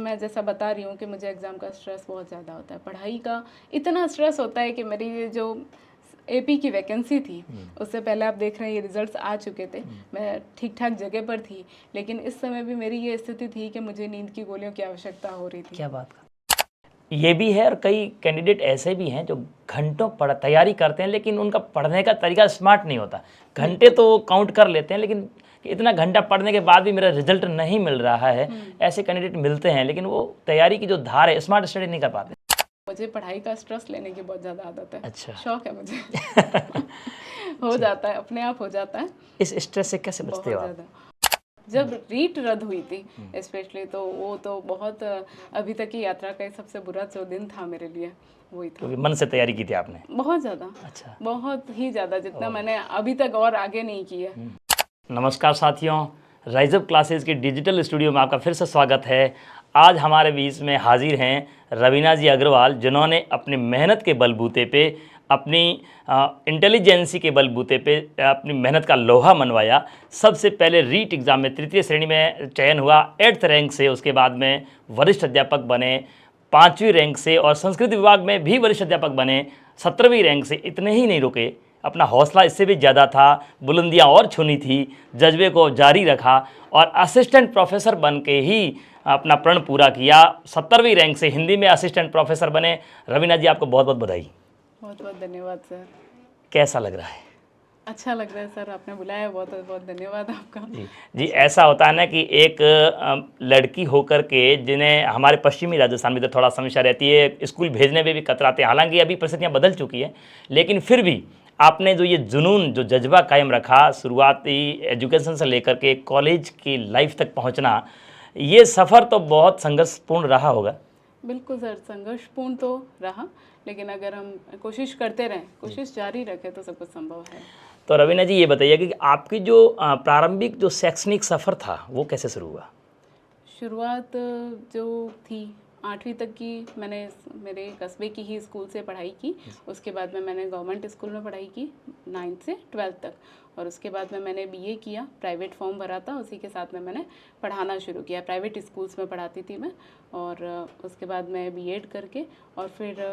मैं जैसा बता रही हूँ कि मुझे एग्ज़ाम का स्ट्रेस बहुत ज़्यादा होता है, पढ़ाई का इतना स्ट्रेस होता है कि मेरी ये जो एपी की वैकेंसी थी उससे पहले आप देख रहे हैं ये रिजल्ट्स आ चुके थे, मैं ठीक ठाक जगह पर थी, लेकिन इस समय भी मेरी ये स्थिति थी कि मुझे नींद की गोलियों की आवश्यकता हो रही थी। क्या बात कर, ये भी है और कई कैंडिडेट ऐसे भी हैं जो घंटों तैयारी करते हैं लेकिन उनका पढ़ने का तरीका स्मार्ट नहीं होता। घंटे तो काउंट कर लेते हैं लेकिन इतना घंटा पढ़ने के बाद भी मेरा रिजल्ट नहीं मिल रहा है, ऐसे कैंडिडेट मिलते हैं लेकिन वो तैयारी की जो धार है स्मार्ट स्टडी नहीं कर पाते। मुझे पढ़ाई का स्ट्रेस लेने की बहुत ज़्यादा आदत है। अच्छा। शौक है मुझे। हो जाता है, अपने आप हो जाता है। इस स्ट्रेस से कैसे बचते हो आप? जब रीट रद्द हुई थी स्पेशली, तो वो तो बहुत अभी तक की यात्रा का सबसे बुरा जो दिन था मेरे लिए, वही था। क्योंकि मन से तैयारी की थी आपने? बहुत ज़्यादा। अच्छा। बहुत ही ज़्यादा, जितना मैंने अभी तक और आगे नहीं किया। नमस्कार साथियों, राइज अप क्लासेस के डिजिटल स्टूडियो में आपका फिर से स्वागत है। आज हमारे बीच में हाजिर हैं रवीना जी अग्रवाल, जिन्होंने अपनी मेहनत के बलबूते पे, अपनी इंटेलिजेंसी के बलबूते पे अपनी मेहनत का लोहा मनवाया। सबसे पहले रीट एग्ज़ाम में तृतीय श्रेणी में चयन हुआ 8th रैंक से, उसके बाद में वरिष्ठ अध्यापक बने 5वीं रैंक से, और संस्कृत विभाग में भी वरिष्ठ अध्यापक बने 17वीं रैंक से। इतने ही नहीं रुके, अपना हौसला इससे भी ज़्यादा था, बुलंदियां और छूनी थी, जज्बे को जारी रखा और असिस्टेंट प्रोफेसर बन के ही अपना प्रण पूरा किया। 17वीं रैंक से हिंदी में असिस्टेंट प्रोफेसर बने। रवीना जी, आपको बहुत बहुत बधाई। बहुत बहुत धन्यवाद सर। कैसा लग रहा है? अच्छा लग रहा है सर, आपने बुलाया, बहुत बहुत धन्यवाद आपका। जी, ऐसा होता है ना कि एक लड़की होकर के, जिन्हें हमारे पश्चिमी राजस्थान में तो थोड़ा समस्या रहती है, स्कूल भेजने में भी कतराते हैं। हालांकि अभी परिस्थितियाँ बदल चुकी हैं, लेकिन फिर भी आपने जो ये जुनून, जो जज्बा कायम रखा, शुरुआती एजुकेशन से लेकर के कॉलेज की लाइफ तक पहुँचना, ये सफ़र तो बहुत संघर्षपूर्ण रहा होगा। बिल्कुल सर, संघर्षपूर्ण तो रहा, लेकिन अगर हम कोशिश करते रहें, कोशिश जारी रखें तो सब कुछ संभव है। तो रवीना जी, ये बताइए कि आपकी जो प्रारंभिक जो शैक्षणिक सफ़र था वो कैसे शुरू हुआ? शुरुआत जो थी 8वीं तक की मैंने मेरे कस्बे की ही स्कूल से पढ़ाई की। उसके बाद में मैंने गवर्नमेंट स्कूल में पढ़ाई की 9th से 12th तक, और उसके बाद में मैंने बीए किया। प्राइवेट फॉर्म भरा था, उसी के साथ में मैंने पढ़ाना शुरू किया। प्राइवेट स्कूल्स में पढ़ाती थी मैं, और उसके बाद मैं बीएड करके, और फिर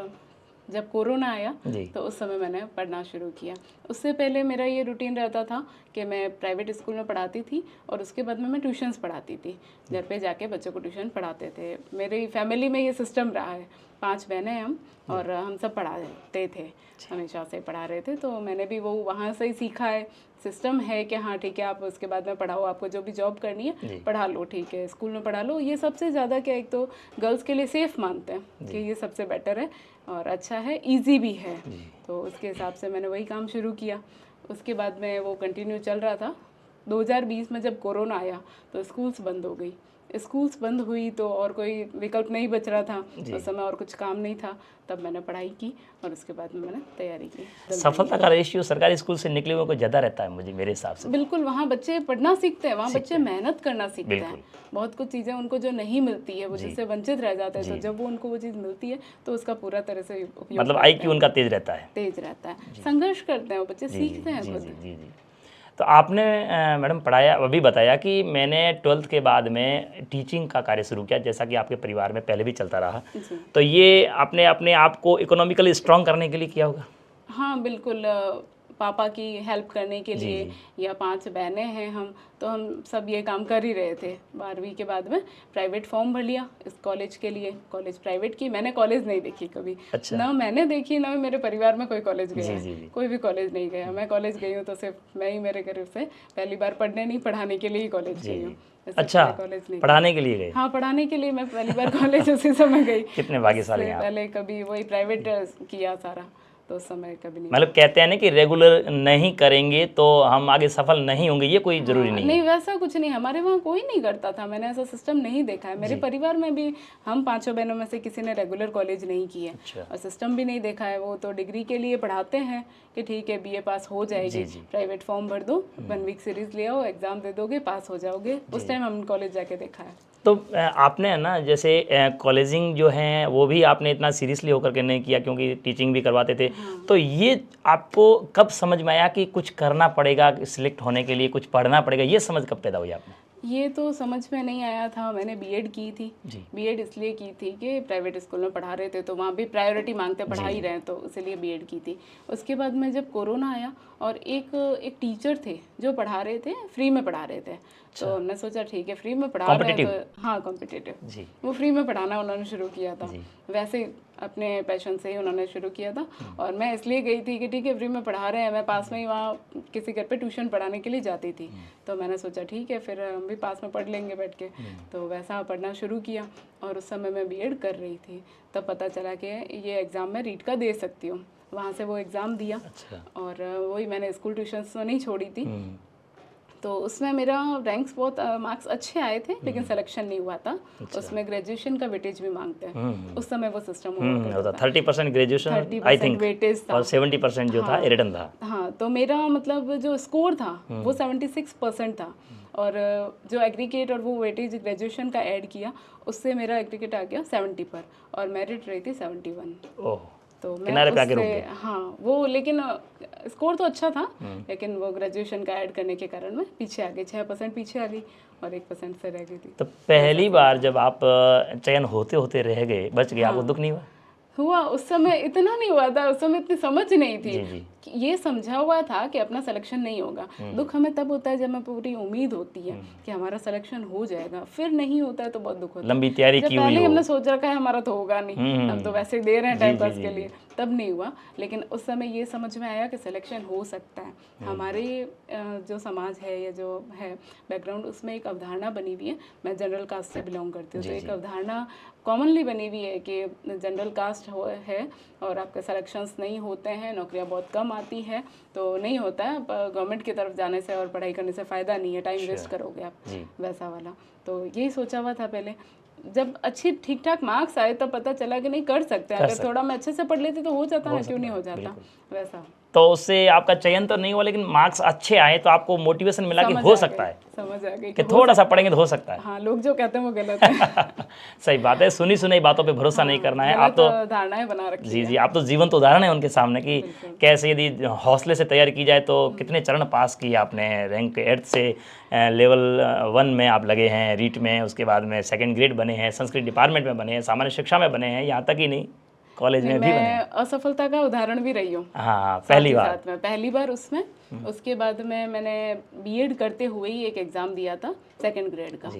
जब कोरोना आया तो उस समय मैंने पढ़ना शुरू किया। उससे पहले मेरा ये रूटीन रहता था कि मैं प्राइवेट स्कूल में पढ़ाती थी और उसके बाद में मैं ट्यूशन्स पढ़ाती थी। घर पे जाके बच्चों को ट्यूशन पढ़ाते थे। मेरी फैमिली में ये सिस्टम रहा है, 5 बहनें हैं हम, और हम सब पढ़ाते थे, हमेशा से पढ़ा रहे थे। तो मैंने भी वो वहाँ से ही सीखा है। सिस्टम है कि हाँ ठीक है, आप उसके बाद में पढ़ाओ, आपको जो भी जॉब करनी है पढ़ा लो, ठीक है, स्कूल में पढ़ा लो। ये सबसे ज़्यादा क्या, एक तो गर्ल्स के लिए सेफ़ मानते हैं कि ये सबसे बेटर है और अच्छा है, इजी भी है। तो उसके हिसाब से मैंने वही काम शुरू किया। उसके बाद में वो कंटिन्यू चल रहा था। 2020 में जब कोरोना आया तो स्कूल्स बंद हो गई। स्कूल्स बंद हुई तो और कोई विकल्प नहीं बच रहा था, उस समय और कुछ काम नहीं था, तब मैंने पढ़ाई की और उसके बाद में मैंने तैयारी की। सफलता का रेशियो सरकारी स्कूल से निकले हुए को ज़्यादा रहता है मुझे, मेरे हिसाब से। बिल्कुल, वहाँ बच्चे पढ़ना सीखते हैं, वहाँ बच्चे मेहनत करना सीखते हैं। बहुत कुछ चीज़ें उनको जो नहीं मिलती है, वो जिससे वंचित रह जाते हैं, तो जब वो उनको वो चीज़ मिलती है तो उसका पूरा तरह से उपयोग, मतलब IQ उनका तेज रहता है, संघर्ष करते हैं वो बच्चे, सीखते हैं खुद। जी। तो आपने मैडम पढ़ाया, अभी बताया कि मैंने 12th के बाद में टीचिंग का कार्य शुरू किया, जैसा कि आपके परिवार में पहले भी चलता रहा। तो ये आपने अपने आप को इकोनॉमिकली स्ट्रॉन्ग करने के लिए किया होगा? हाँ बिल्कुल, पापा की हेल्प करने के लिए, या 5 बहनें हैं हम, तो हम सब ये काम कर ही रहे थे। 12वीं के बाद में प्राइवेट फॉर्म भर लिया इस कॉलेज के लिए। कॉलेज प्राइवेट की, मैंने कॉलेज नहीं देखी कभी। अच्छा। ना मैंने देखी, ना मेरे परिवार में कोई कॉलेज गया। कोई भी कॉलेज नहीं गया। मैं कॉलेज गई हूँ तो सिर्फ मैं ही मेरे घर से पहली बार पढ़ने नहीं, पढ़ाने के लिए ही कॉलेज गई हूँ। अच्छा, पढ़ाने के लिए गए? हाँ, पढ़ाने के लिए मैं पहली बार कॉलेज उसी समय गई। कितने भाग्यशाली हैं आप। पहले कभी वही प्राइवेट किया सारा, तो उस समय कभी नहीं। मतलब कहते हैं ना कि रेगुलर नहीं करेंगे तो हम आगे सफल नहीं होंगे, ये कोई जरूरी नहीं। नहीं, वैसा कुछ नहीं, हमारे वहाँ कोई नहीं करता था। मैंने ऐसा सिस्टम नहीं देखा है। मेरे परिवार में भी हम 5 बहनों में से किसी ने रेगुलर कॉलेज नहीं किया। अच्छा। और सिस्टम भी नहीं देखा है। वो तो डिग्री के लिए पढ़ाते हैं कि ठीक है बीए पास हो जाएगी, प्राइवेट फॉर्म भर दो, 1 वीक सीरीज ले आओ, एग्जाम दे दोगे, पास हो जाओगे। उस टाइम हम कॉलेज जाके देखा है। तो आपने ना, जैसे कॉलेजिंग जो है वो भी आपने इतना सीरियसली होकर के नहीं किया, क्योंकि टीचिंग भी करवाते थे। तो ये आपको कब समझ में आया कि कुछ करना पड़ेगा, सिलेक्ट होने के लिए कुछ पढ़ना पड़ेगा, ये समझ कब पैदा हुई आपने? ये तो समझ में नहीं आया था। मैंने बीएड की थी। जी। बीएड इसलिए की थी कि प्राइवेट स्कूल में पढ़ा रहे थे तो वहाँ भी प्रायोरिटी मांगते, पढ़ा ही रहे, तो इसलिए बीएड की थी। उसके बाद में जब कोरोना आया और एक टीचर थे जो पढ़ा रहे थे, फ्री में पढ़ा रहे थे, तो हमने सोचा ठीक है फ्री में पढ़ा रहे हैं तो हाँ कॉम्पिटिटिव जी। वो फ्री में पढ़ाना उन्होंने शुरू किया था। वैसे ही अपने पैशन से ही उन्होंने शुरू किया था। और मैं इसलिए गई थी कि ठीक है फ्री में पढ़ा रहे हैं, मैं पास में ही वहाँ किसी घर पे ट्यूशन पढ़ाने के लिए जाती थी, तो मैंने सोचा ठीक है फिर हम भी पास में पढ़ लेंगे बैठ के। तो वैसा पढ़ना शुरू किया और उस समय मैं बीएड कर रही थी। तब पता चला कि ये एग्ज़ाम मैं रीट का दे सकती हूँ। वहाँ से वो एग्ज़ाम दिया। और वही मैंने स्कूल ट्यूशन्स तो नहीं छोड़ी थी, तो उसमें मेरा रैंक्स बहुत मार्क्स अच्छे आए थे, लेकिन सिलेक्शन नहीं हुआ था। उसमें ग्रेजुएशन का वेटेज भी मांगते हैं, उस समय वो सिस्टम हुआ था। 30% ग्रेजुएशन आई थिंक वेटेज था और 70% जो था रिटर्न था। हाँ, तो मेरा मतलब जो स्कोर था वो 76% था। और जो एग्रीगेट और वो वेटेज ग्रेजुएशन का ऐड किया, उससे मेरा एग्रीगेट आ गया 70 पर और मेरिट रही थी 71। ओह, तो किनारे पे आके रुक गए। हाँ वो, लेकिन स्कोर तो अच्छा था, लेकिन वो ग्रेजुएशन का ऐड करने के कारण मैं पीछे आ गई, 6% पीछे आ गई और 1% से रह गई थी। तो पहली बार जब आप चयन होते होते रह गए, बच गए, आपको दुख नहीं हुआ? हुआ, उस समय इतना नहीं हुआ था, उस समय इतनी समझ नहीं थी। जी। ये समझा हुआ था कि अपना सिलेक्शन नहीं होगा। दुख हमें तब होता है जब हमें पूरी उम्मीद होती है कि हमारा सिलेक्शन हो जाएगा, फिर नहीं होता है तो बहुत दुख होता है। लंबी तैयारी की हुई पहले हमने सोच रखा है हमारा तो होगा नहीं, हम तो वैसे ही दे रहे हैं टाइम पास के लिए, तब नहीं हुआ। लेकिन उस समय ये समझ में आया कि सिलेक्शन हो सकता है। हमारे जो समाज है या जो है बैकग्राउंड, उसमें एक अवधारणा बनी हुई है, मैं जनरल कास्ट से बिलोंग करती हूँ, तो एक अवधारणा कॉमनली बनी हुई है कि जनरल कास्ट है और आपके सिलेक्शंस नहीं होते हैं, नौकरियां बहुत कम आती हैं, तो नहीं होता है गवर्नमेंट की तरफ जाने से और पढ़ाई करने से फ़ायदा नहीं है, टाइम वेस्ट करोगे आप, वैसा वाला। तो यही सोचा हुआ था पहले। जब अच्छी ठीक ठाक मार्क्स आए तब पता चला कि नहीं कर सकते हैं, अगर थोड़ा मैं अच्छे से पढ़ लेती तो हो जाता है, क्यों नहीं हो जाता, वैसा। तो उससे आपका चयन तो नहीं हुआ, लेकिन मार्क्स अच्छे आए तो आपको मोटिवेशन मिला कि हो सकता है, समझ आ गई कि थोड़ा सा पढ़ेंगे तो हो सकता है। हाँ, लोग जो कहते हैं वो गलत है। सही बात है, सुनी सुनाई बातों पे भरोसा नहीं करना है। आप तो धारणाएं बना रखी है। जी, आप तो जीवंत उदाहरण है उनके सामने कि कैसे यदि हौसले से तैयारी की जाए तो कितने चरण पास किए आपने। रैंक 8 से लेवल 1 में आप लगे हैं, रीट में, उसके बाद में 2nd ग्रेड बने हैं, संस्कृत डिपार्टमेंट में बने हैं, सामान्य शिक्षा में बने हैं, यहाँ तक ही नहीं कॉलेज में भी बने। मैं असफलता का उदाहरण भी रही हूँ। हाँ, पहली बार उसमें। उसके बाद में मैंने बीएड करते हुए ही एक एग्ज़ाम दिया था 2nd ग्रेड का।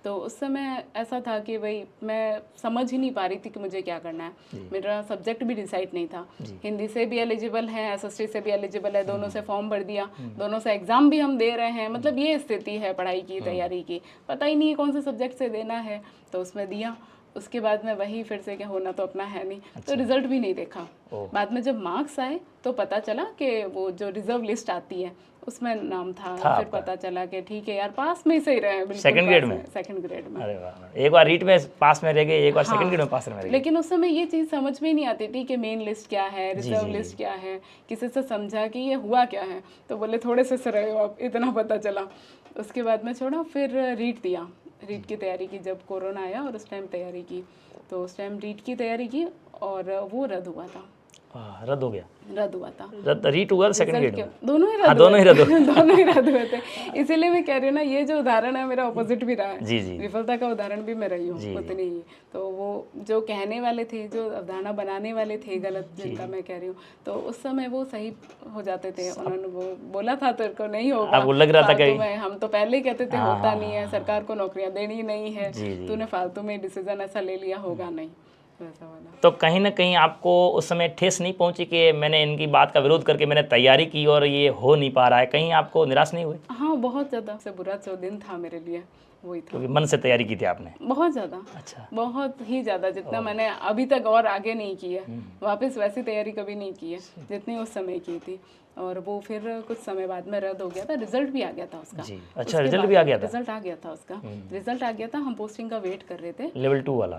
तो उस समय ऐसा था कि भाई मैं समझ ही नहीं पा रही थी कि मुझे क्या करना है। मेरा सब्जेक्ट भी डिसाइड नहीं था। हिंदी से भी एलिजिबल है, एसएसटी से भी एलिजिबल है, दोनों से फॉर्म भर दिया, दोनों से एग्ज़ाम भी हम दे रहे हैं, मतलब ये स्थिति है पढ़ाई की, तैयारी की, पता ही नहीं है कौन से सब्जेक्ट से देना है, तो उसमें दिया। उसके बाद में वही फिर से क्या होना तो अपना है नहीं, तो रिजल्ट भी नहीं देखा। बाद में जब मार्क्स आए तो पता चला कि वो जो रिजर्व लिस्ट आती है उसमें नाम था। फिर पता चला कि ठीक है यार, पास में ही सही रहे, बिल्कुल 2nd ग्रेड में। 2nd ग्रेड में। अरे वाह, एक बार रीट में पास में रह गए, एक बार 2nd ग्रेड में पास में रह गए। लेकिन उस समय ये चीज़ समझ में नहीं आती थी कि मेन लिस्ट क्या है, रिजर्व लिस्ट क्या है। किसी से समझा कि ये हुआ क्या है, तो बोले थोड़े से रहे हो आप, इतना पता चला। उसके बाद में छोड़ा, फिर रीट दिया, रीट की तैयारी की। जब कोरोना आया और उस टाइम तैयारी की, तो उस टाइम रीट की तैयारी की और वो रद्द हुआ था। रद्द हो गया? रद्द हुआ था। रीट हुआ, 2nd ग्रेड दोनों ही रद्द दोनों ही रद्द हुए थे। इसीलिए मैं कह रही हूँ ना, ये जो उदाहरण है मेरा ऑपोजिट भी रहा है। जी। विफलता का उदाहरण भी मैं रही हूँ उतनी ही। तो वो जो कहने वाले थे, जो अवधारणा बनाने वाले थे गलत, जिनका मैं कह रही हूँ, तो उस समय वो सही हो जाते थे। उन्होंने वो बोला था तेरे को नहीं होगा, आपको लग रहा था कि हम तो पहले ही कहते थे होता नहीं है, सरकार को नौकरियां देनी नहीं है, तूने फालतू में डिसीजन ऐसा ले लिया, होगा नहीं, वैसा वाला। तो कहीं ना कहीं आपको उस समय ठेस नहीं पहुंची कि मैंने इनकी बात का विरोध करके मैंने तैयारी की और ये हो नहीं पा रहा है? कहीं आपको निराश नहीं हुए? हाँ, बहुत ज़्यादा। सबसे बुरा जो दिन था मेरे लिए वही था। क्योंकि मन से तैयारी की थी आपने? बहुत ज़्यादा। अच्छा। बहुत ही ज़्यादा, जितना मैंने अभी तक और आगे नहीं की है, वापस वैसी तैयारी कभी नहीं की है जितनी उस समय की थी। और वो फिर कुछ समय बाद में रद्द हो गया था। रिजल्ट भी आ गया था उसका। अच्छा, रिजल्ट भी आ गया था? रिजल्ट आ गया था उसका, रिजल्ट आ गया था। हम पोस्टिंग का वेट कर रहे थे, लेवल 2 वाला।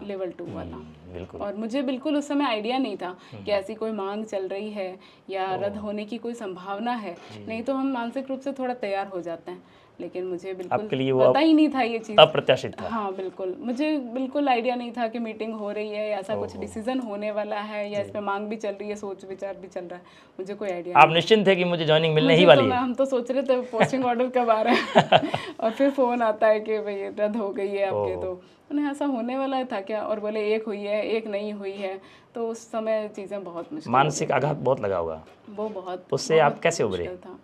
बिल्कुल। और मुझे बिल्कुल उस समय आइडिया नहीं था कि ऐसी कोई मांग चल रही है या रद्द होने की कोई संभावना है। नहीं तो हम मानसिक रूप से थोड़ा तैयार हो जाते हैं, लेकिन मुझे आपके बिल्कुल लिए वो पता ही नहीं था ये चीज़। अप्रत्याशित था। हाँ बिल्कुल, मुझे बिल्कुल आइडिया नहीं था कि मीटिंग हो रही है या ऐसा कुछ डिसीजन होने वाला है या इसमें मांग भी चल रही है, सोच विचार भी चल रहा है, मुझे कोई आइडिया आप नहीं। निश्चिंत थे कि मुझे ज्वाइनिंग मिलने ही मुझे वाली तो है? हम तो सोच रहे थे पोस्टिंग ऑर्डर कब आ रहा है और फिर फ़ोन आता है कि भाई रद्द हो गई है आपके। तो उन्हें ऐसा होने वाला था क्या, और बोले एक हुई है एक नहीं हुई है। तो उस समय चीज़ें बहुत मुश्किल हो मानसिक गई थी। आघात बहुत लगा होगा। वो बहुत उससे आप बहुत कैसे उभरे? मुश्किल था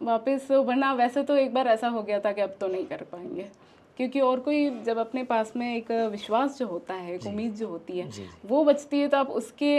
वापस उभरना। वैसे तो एक बार ऐसा हो गया था कि अब तो नहीं कर पाएंगे, क्योंकि और कोई जब अपने पास में एक विश्वास जो होता है, एक उम्मीद जो होती है वो बचती है, तो आप उसके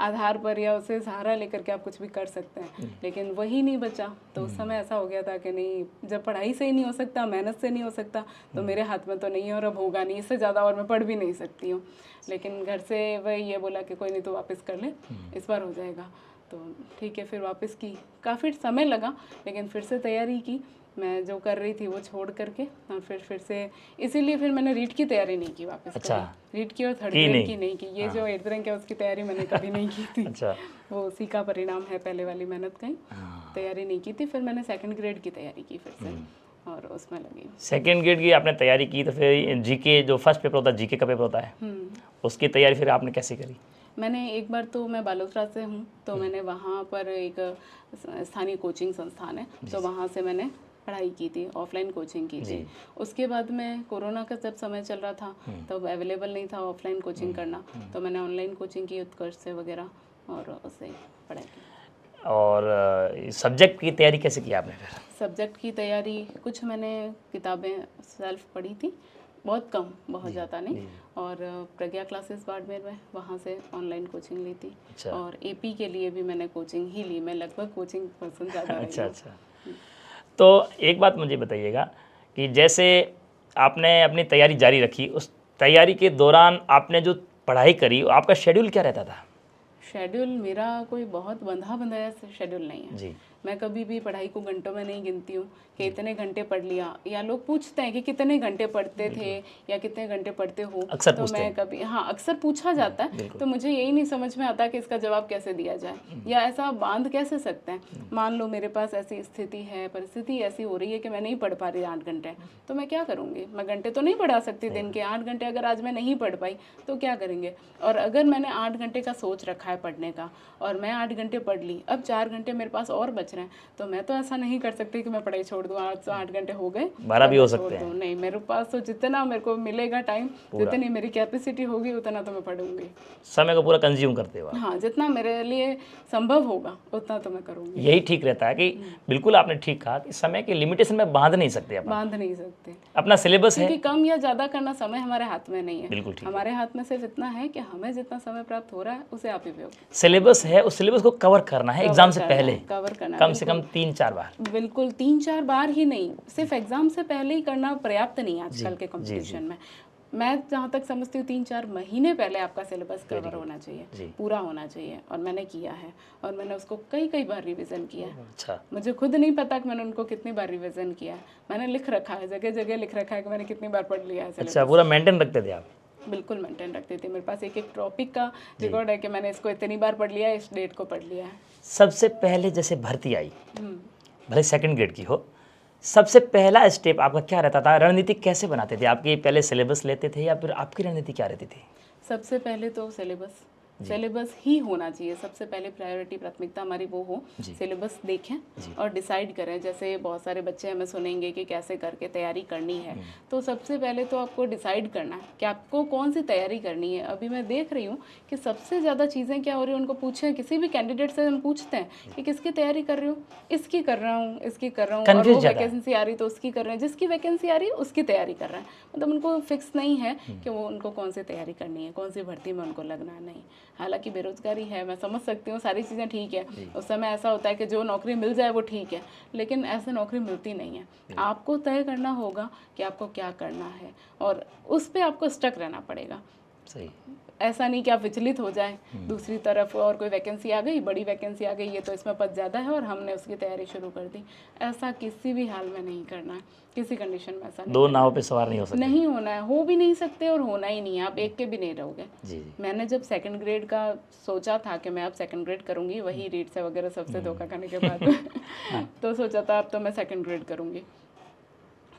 आधार पर या उसे सहारा लेकर के आप कुछ भी कर सकते हैं। लेकिन वही नहीं बचा, तो उस समय ऐसा हो गया था कि नहीं, जब पढ़ाई से ही नहीं हो सकता, मेहनत से नहीं हो सकता, तो मेरे हाथ में तो नहीं है और अब होगा नहीं, इससे ज़्यादा और मैं पढ़ भी नहीं सकती हूँ। लेकिन घर से वही ये बोला कि कोई नहीं, तो वापस कर ले, इस बार हो जाएगा। तो ठीक है, फिर वापस की। काफ़ी समय लगा, लेकिन फिर से तैयारी की। मैं जो कर रही थी वो छोड़ करके, और फिर से इसीलिए फिर मैंने रीट की तैयारी नहीं की वापस। अच्छा। रीट की और थर्ड ग्रेड की नहीं की। ये जो 8th रैंक है उसकी तैयारी मैंने कभी नहीं की थी। अच्छा। वो उसी का परिणाम है, पहले वाली मेहनत का ही। तैयारी नहीं की थी। फिर मैंने 2nd ग्रेड की तैयारी की फिर से, और उसमें लगी। 2nd ग्रेड की आपने तैयारी की, तो फिर जीके जो फर्स्ट पेपर होता है, जीके का पेपर होता है, उसकी तैयारी फिर आपने कैसे करी? मैंने एक बार तो, मैं बालोतरा से हूँ, तो मैंने वहाँ पर एक स्थानीय कोचिंग संस्थान है, तो वहाँ से मैंने पढ़ाई की थी, ऑफलाइन कोचिंग की थी। उसके बाद में कोरोना का जब समय चल रहा था, तब अवेलेबल नहीं था ऑफलाइन कोचिंग करना, तो मैंने ऑनलाइन कोचिंग की, उत्कर्ष से वगैरह, और उससे पढ़ाई की। और सब्जेक्ट की तैयारी कैसे की आपने फिर? सब्जेक्ट की तैयारी, कुछ मैंने किताबें सेल्फ पढ़ी थी, बहुत कम, बहुत ज़्यादा नहीं। और प्रज्ञा क्लासेस बाड़मेर में, वहाँ से ऑनलाइन कोचिंग ली थी। अच्छा। और एपी के लिए भी मैंने कोचिंग ही ली। मैं लगभग कोचिंग पर्सन ज़्यादा रही अच्छा हूँ। अच्छा। तो एक बात मुझे बताइएगा कि जैसे आपने अपनी तैयारी जारी रखी, उस तैयारी के दौरान आपने जो पढ़ाई करी, आपका शेड्यूल क्या रहता था? शेड्यूल मेरा कोई बहुत बंधा बनाया शेड्यूल नहीं है। जी। मैं कभी भी पढ़ाई को घंटों में नहीं गिनती हूँ कि इतने घंटे पढ़ लिया, या लोग पूछते हैं कि कितने घंटे पढ़ते थे या कितने घंटे पढ़ते हो, अक्सर तो पूछते मैं हैं। कभी, हाँ अक्सर पूछा जाता है, तो मुझे यही नहीं समझ में आता कि इसका जवाब कैसे दिया जाए, या ऐसा बांध कैसे सकते हैं। मान लो मेरे पास ऐसी स्थिति है, परिस्थिति ऐसी हो रही है कि मैं नहीं पढ़ पा रही 8 घंटे, तो मैं क्या करूँगी? मैं घंटे तो नहीं पढ़ा सकती दिन के 8 घंटे। अगर आज मैं नहीं पढ़ पाई तो क्या करेंगे? और अगर मैंने 8 घंटे का सोच रखा है पढ़ने का, और मैं 8 घंटे पढ़ ली, अब 4 घंटे मेरे पास और बच रहे हैं, तो मैं तो ऐसा नहीं कर सकती कि मैं पढ़ाई छोड़ दूँ। 8 घंटे हो गए, 12 भी हो छोड़ सकते दूँ। हैं। नहीं, मेरे पास तो जितना मेरे को मिलेगा टाइम, जितनी मेरी कैपेसिटी होगी, उतना तो मैं पढ़ूंगी। समय को पूरा कंज्यूम करते हो आप। हाँ, जितना मेरे लिए संभव होगा उतना तो मैं करूँगी। यही ठीक रहता है कि बिल्कुल आपने ठीक कहा कि समय के लिमिटेशन में बांध नहीं सकते अपन। बांध नहीं सकते, अपना सिलेबस है, क्योंकि कम या ज़्यादा करना समय हमारे हाथ में नहीं है। बिल्कुल ठीक है। हमारे हाथ में सिर्फ इतना है कि हमें जितना समय प्राप्त हो रहा है उसे आप उपयोग सिलेबस है, उस सिलेबस को कवर करना है एग्जाम से पहले, कवर करना, कम से कम 3-4 बार। बिल्कुल 3-4 बार ही नहीं, सिर्फ एग्जाम से पहले ही करना पर्याप्त नहीं है आजकल के कंपटीशन में। मैं जहाँ तक समझती हूँ 3-4 महीने पहले आपका सिलेबस कवर होना चाहिए, पूरा होना चाहिए, और मैंने किया है। और मैंने उसको कई बार रिवीजन किया है। अच्छा। मुझे खुद नहीं पता कि मैंने उनको कितनी बार रिवीजन किया है। मैंने लिख रखा है, जगह जगह लिख रखा है कि मैंने कितनी बार पढ़ लिया है सिलेबस। अच्छा, पूरा मेंटेन रखते थे आप? बिल्कुल मेंटेन रखती थी। मेरे पास एक टॉपिक का रिकॉर्ड है कि मैंने इसको इतनी बार पढ़ लिया है, इस डेट को पढ़ लिया है। सबसे पहले जैसे भर्ती आई, भले 2nd ग्रेड की हो, सबसे पहला स्टेप आपका क्या रहता था? रणनीति कैसे बनाते थे? आपके पहले सिलेबस लेते थे या फिर आपकी रणनीति क्या रहती थी? सबसे पहले तो सिलेबस ही होना चाहिए। सबसे पहले प्रायोरिटी, प्राथमिकता हमारी वो हो, सिलेबस देखें और डिसाइड करें। जैसे बहुत सारे बच्चे हमें सुनेंगे कि कैसे करके तैयारी करनी है, तो सबसे पहले तो आपको डिसाइड करना है कि आपको कौन सी तैयारी करनी है। अभी मैं देख रही हूँ कि सबसे ज़्यादा चीज़ें क्या हो रही है, उनको पूछें, किसी भी कैंडिडेट से हम पूछते हैं कि किसकी तैयारी कर रहे हो, इसकी कर रहा हूँ, इसकी कर रहा हूँ, और वो वैकेंसी आ रही तो उसकी कर रहे हैं, जिसकी वैकेंसी आ रही है उसकी तैयारी कर रहे हैं। मतलब उनको फिक्स नहीं है कि वो उनको कौन सी तैयारी करनी है, कौन सी भर्ती में उनको लगना नहीं। हालांकि बेरोजगारी है, मैं समझ सकती हूँ, सारी चीज़ें ठीक है। उस समय ऐसा होता है कि जो नौकरी मिल जाए वो ठीक है, लेकिन ऐसे नौकरी मिलती नहीं है। आपको तय करना होगा कि आपको क्या करना है, और उस पर आपको स्टक रहना पड़ेगा। सही। ऐसा नहीं कि आप विचलित हो जाएं, दूसरी तरफ और कोई वैकेंसी आ गई, बड़ी वैकेंसी आ गई, ये तो इसमें पद ज़्यादा है और हमने उसकी तैयारी शुरू कर दी। ऐसा किसी भी हाल में नहीं करना है, किसी कंडीशन में ऐसा नहीं। दो नाव पे सवार नहीं हो सकते। नहीं होना है, हो भी नहीं सकते और होना ही नहीं है। आप एक के भी नहीं रहोगे। जी। मैंने जब 2nd ग्रेड का सोचा था कि मैं अब 2nd ग्रेड करूँगी, वही रीट से वगैरह सबसे धोखा खाने के बाद तो सोचा था अब तो मैं 2nd ग्रेड करूँगी।